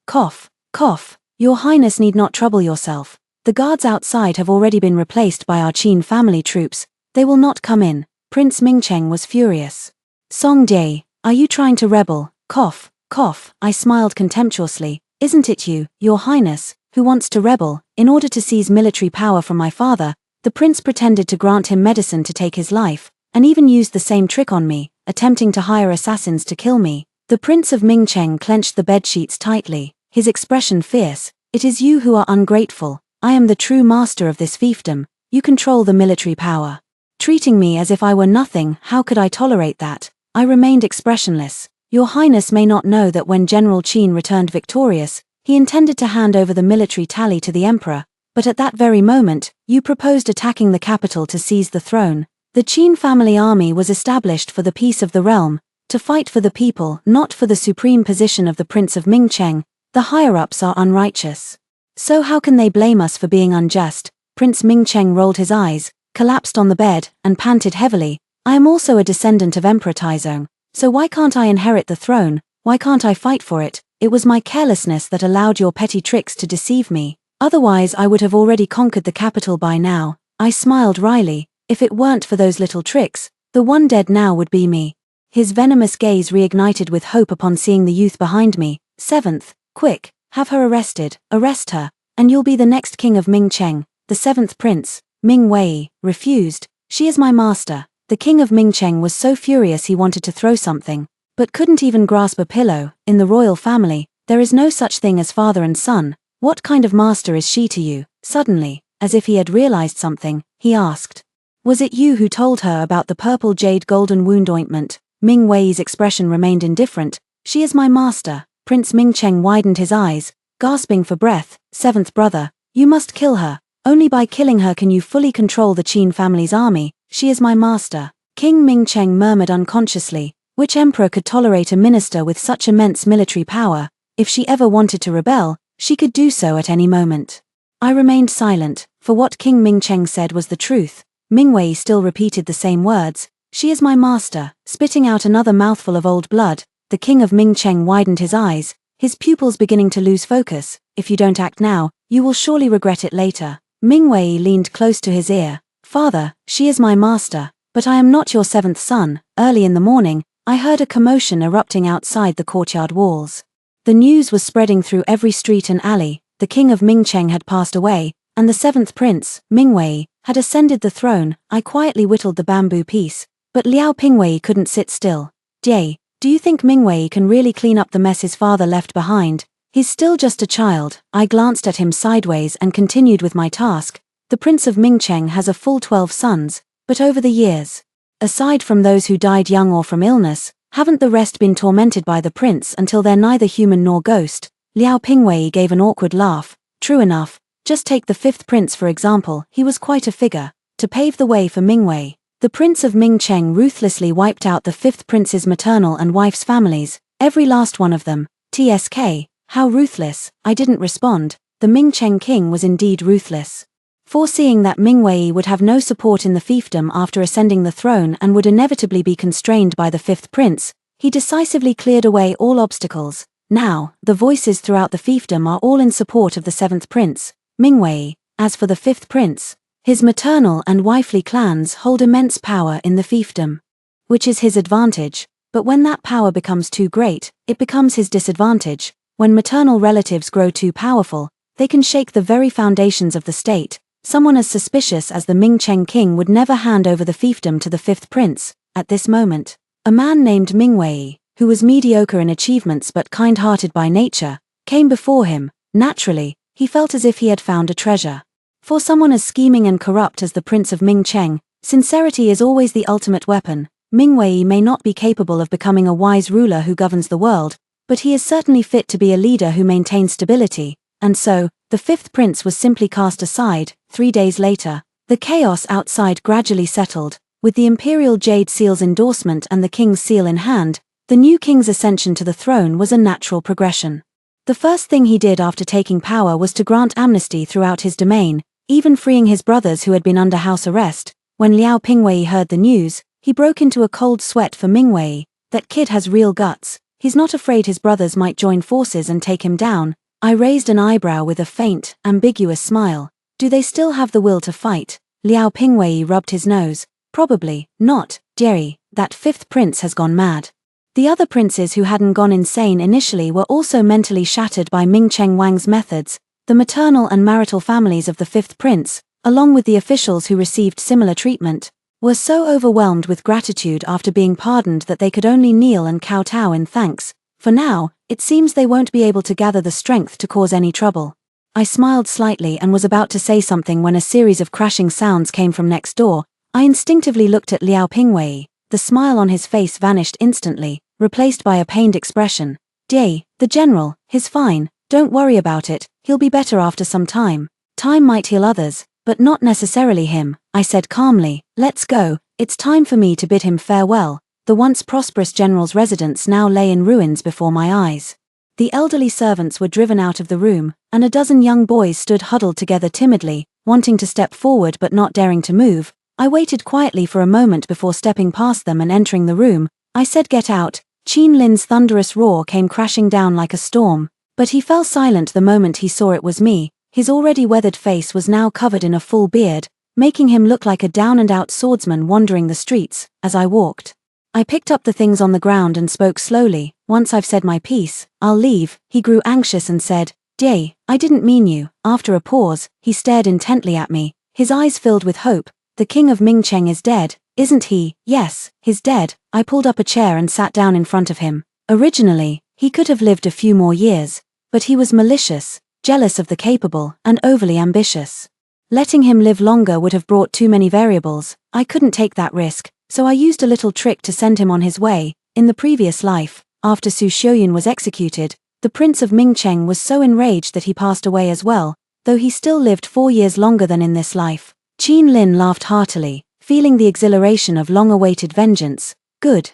cough, cough. Your Highness need not trouble yourself. The guards outside have already been replaced by our Qin family troops. They will not come in. Prince Mingcheng was furious. Song Jie, are you trying to rebel? Cough, cough. I smiled contemptuously. Isn't it you, Your Highness, who wants to rebel? In order to seize military power from my father, the prince pretended to grant him medicine to take his life, and even used the same trick on me, attempting to hire assassins to kill me. The Prince of Mingcheng clenched the bedsheets tightly, his expression fierce. It is you who are ungrateful. I am the true master of this fiefdom. You control the military power. Treating me as if I were nothing, how could I tolerate that? I remained expressionless. Your Highness may not know that when General Qin returned victorious, he intended to hand over the military tally to the emperor, but at that very moment, you proposed attacking the capital to seize the throne. The Qin family army was established for the peace of the realm, to fight for the people, not for the supreme position of the Prince of Mingcheng. The higher-ups are unrighteous. So how can they blame us for being unjust? Prince Mingcheng rolled his eyes, collapsed on the bed, and panted heavily. I am also a descendant of Emperor Taizong, so why can't I inherit the throne? Why can't I fight for it? It was my carelessness that allowed your petty tricks to deceive me. Otherwise I would have already conquered the capital by now. I smiled wryly. If it weren't for those little tricks, the one dead now would be me. His venomous gaze reignited with hope upon seeing the youth behind me. Seventh, quick, have her arrested, arrest her, and you'll be the next king of Mingcheng. The seventh prince, Ming Wei, refused. She is my master. The king of Mingcheng was so furious he wanted to throw something, but couldn't even grasp a pillow. In the royal family, there is no such thing as father and son. What kind of master is she to you? Suddenly, as if he had realized something, he asked. Was it you who told her about the purple jade golden wound ointment? Ming Wei's expression remained indifferent. She is my master. Prince Mingcheng widened his eyes, gasping for breath. Seventh brother, you must kill her. Only by killing her can you fully control the Qin family's army. She is my master. King Mingcheng murmured unconsciously. Which emperor could tolerate a minister with such immense military power? If she ever wanted to rebel, she could do so at any moment. I remained silent, for what King Mingcheng said was the truth. Ming Wei still repeated the same words. She is my master. Spitting out another mouthful of old blood, the king of Mingcheng widened his eyes, his pupils beginning to lose focus. If you don't act now, you will surely regret it later. Ming Wei leaned close to his ear. Father, she is my master, but I am not your seventh son. Early in the morning, I heard a commotion erupting outside the courtyard walls. The news was spreading through every street and alley. The king of Mingcheng had passed away, and the seventh prince, Ming Wei, had ascended the throne. I quietly whittled the bamboo piece, but Liao Pingwei couldn't sit still. Jie, do you think Ming Wei can really clean up the mess his father left behind? He's still just a child. I glanced at him sideways and continued with my task. The Prince of Mingcheng has a full 12 sons, but over the years, aside from those who died young or from illness, haven't the rest been tormented by the prince until they're neither human nor ghost? Liao Pingwei gave an awkward laugh. True enough, just take the fifth prince for example. He was quite a figure. To pave the way for Ming Wei, the Prince of Mingcheng ruthlessly wiped out the fifth prince's maternal and wife's families, every last one of them. TSK. How ruthless. I didn't respond. The Mingcheng king was indeed ruthless. Foreseeing that Ming Wei would have no support in the fiefdom after ascending the throne and would inevitably be constrained by the fifth prince, he decisively cleared away all obstacles. Now, the voices throughout the fiefdom are all in support of the seventh prince, Ming Wei. As for the fifth prince, his maternal and wifely clans hold immense power in the fiefdom, which is his advantage, but when that power becomes too great, it becomes his disadvantage. When maternal relatives grow too powerful, They can shake the very foundations of the state. Someone as suspicious as the Ming Cheng king would never hand over the fiefdom to the fifth prince. At this moment, a man named Ming Wei, who was mediocre in achievements but kind-hearted by nature, came before him. Naturally, he felt as if he had found a treasure. For someone as scheming and corrupt as the Prince of Ming Cheng, sincerity is always the ultimate weapon. Ming Wei may not be capable of becoming a wise ruler who governs the world, but he is certainly fit to be a leader who maintains stability, and so, the fifth prince was simply cast aside. 3 days later, the chaos outside gradually settled. With the imperial jade seal's endorsement and the king's seal in hand, the new king's ascension to the throne was a natural progression. The first thing he did after taking power was to grant amnesty throughout his domain, even freeing his brothers who had been under house arrest. When Liao Pingwei heard the news, he broke into a cold sweat for Ming Wei. That kid has real guts. He's not afraid his brothers might join forces and take him down. I raised an eyebrow with a faint, ambiguous smile. Do they still have the will to fight? Liao Pingwei rubbed his nose. Probably not, Jerry. That fifth prince has gone mad. The other princes who hadn't gone insane initially were also mentally shattered by Ming Cheng Wang's methods. The maternal and marital families of the fifth prince, along with the officials who received similar treatment, were so overwhelmed with gratitude after being pardoned that they could only kneel and kowtow in thanks. For now, it seems they won't be able to gather the strength to cause any trouble. I smiled slightly and was about to say something when a series of crashing sounds came from next door. I instinctively looked at Liao Pingwei. The smile on his face vanished instantly, replaced by a pained expression. The general, he's fine, don't worry about it, he'll be better after some time. Time might heal others, but not necessarily him, I said calmly. Let's go, it's time for me to bid him farewell. The once prosperous general's residence now lay in ruins before my eyes. The elderly servants were driven out of the room, and a dozen young boys stood huddled together timidly, wanting to step forward but not daring to move. I waited quietly for a moment before stepping past them and entering the room. I said, "Get out." Qin Lin's thunderous roar came crashing down like a storm, but he fell silent the moment he saw it was me. His already weathered face was now covered in a full beard, making him look like a down-and-out swordsman wandering the streets. As I walked, I picked up the things on the ground and spoke slowly. "Once I've said my piece, I'll leave." He grew anxious and said, I didn't mean you." After a pause, he stared intently at me, his eyes filled with hope. "The king of Ming Cheng is dead, isn't he?" "Yes, he's dead." I pulled up a chair and sat down in front of him. Originally, he could have lived a few more years, but he was malicious, jealous of the capable, and overly ambitious. Letting him live longer would have brought too many variables. I couldn't take that risk, so I used a little trick to send him on his way. In the previous life, after Su Xiuyun was executed, the Prince of Ming Cheng was so enraged that he passed away as well, though he still lived 4 years longer than in this life. Qin Lin laughed heartily, feeling the exhilaration of long-awaited vengeance. Good,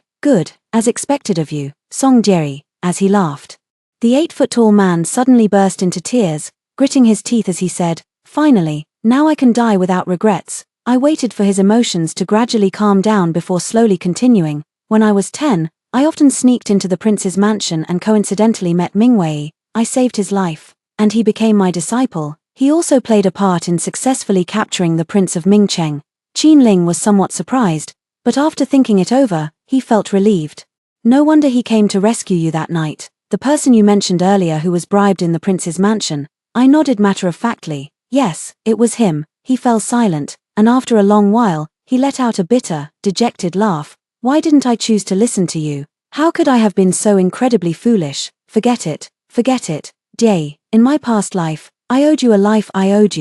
as expected of you, Song Jerry," as he laughed. The 8-foot-tall man suddenly burst into tears, gritting his teeth as he said, "Finally, now I can die without regrets." I waited for his emotions to gradually calm down before slowly continuing. "When I was 10, I often sneaked into the prince's mansion and coincidentally met Ming Wei. I saved his life, and he became my disciple. He also played a part in successfully capturing the Prince of Ming Cheng." Qin Ling was somewhat surprised, but after thinking it over, he felt relieved. "No wonder he came to rescue you that night. The person you mentioned earlier who was bribed in the prince's mansion." I nodded matter-of-factly. "Yes, it was him." He fell silent, and after a long while, he let out a bitter, dejected laugh. "Why didn't I choose to listen to you? How could I have been so incredibly foolish? Forget it. In my past life, I owed you a life. I owed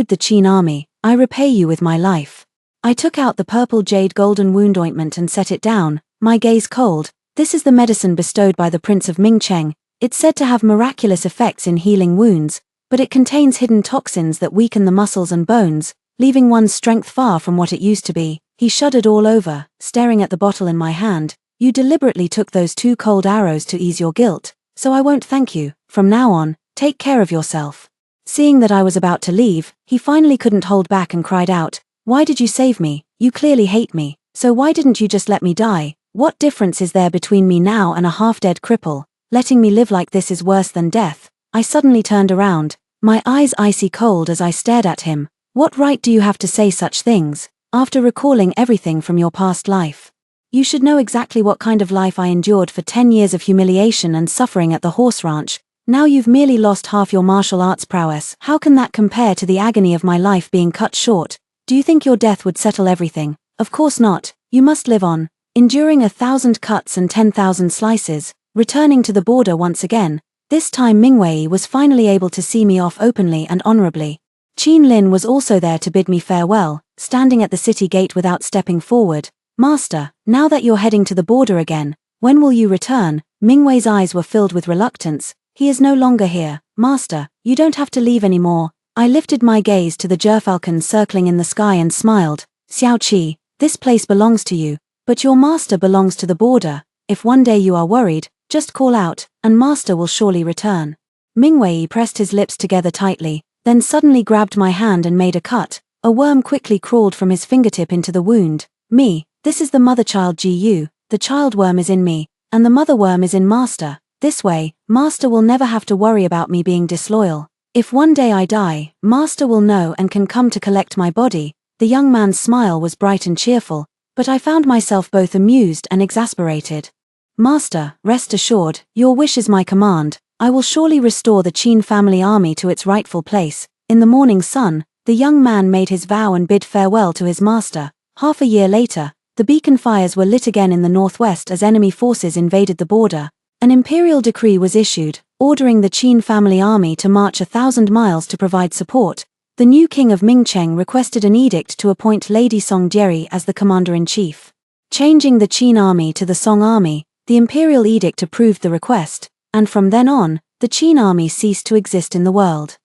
the Qin army. I repay you with my life." I took out the purple jade golden wound ointment and set it down, my gaze cold. "This is the medicine bestowed by the Prince of Ming Cheng. It's said to have miraculous effects in healing wounds, but it contains hidden toxins that weaken the muscles and bones, leaving one's strength far from what it used to be." He shuddered all over, staring at the bottle in my hand. "You deliberately took those 2 cold arrows to ease your guilt, so I won't thank you. From now on, take care of yourself." Seeing that I was about to leave, he finally couldn't hold back and cried out, "Why did you save me? You clearly hate me, so why didn't you just let me die? What difference is there between me now and a half-dead cripple? Letting me live like this is worse than death." I suddenly turned around, my eyes icy cold as I stared at him. "What right do you have to say such things, after recalling everything from your past life? You should know exactly what kind of life I endured for 10 years of humiliation and suffering at the horse ranch. Now you've merely lost half your martial arts prowess. How can that compare to the agony of my life being cut short? Do you think your death would settle everything? Of course not. You must live on, enduring 1,000 cuts and 10,000 slices, returning to the border once again. This time Mingwei was finally able to see me off openly and honorably. Qin Lin was also there to bid me farewell, standing at the city gate without stepping forward. Master, now that you're heading to the border again, when will you return? Mingwei's eyes were filled with reluctance. He is no longer here. Master, you don't have to leave anymore. I lifted my gaze to the gerfalcon circling in the sky and smiled. Xiao Qi, this place belongs to you, but your master belongs to the border. If one day you are worried, just call out, and master will surely return. Mingwei pressed his lips together tightly, then suddenly grabbed my hand and made a cut. A worm quickly crawled from his fingertip into the wound. Me, this is the mother-child Gu, the child worm is in me, and the mother worm is in master. This way, master will never have to worry about me being disloyal. If one day I die, master will know and can come to collect my body. The young man's smile was bright and cheerful, but I found myself both amused and exasperated. Master, rest assured, your wish is my command. I will surely restore the Qin family army to its rightful place. In the morning sun, the young man made his vow and bid farewell to his master. Half a year later, the beacon fires were lit again in the northwest as enemy forces invaded the border. An imperial decree was issued, ordering the Qin family army to march 1,000 miles to provide support. The new king of Mingcheng requested an edict to appoint Lady Song Jeri as the commander-in-chief. Changing the Qin army to the Song army, the imperial edict approved the request, and from then on, the Qin army ceased to exist in the world.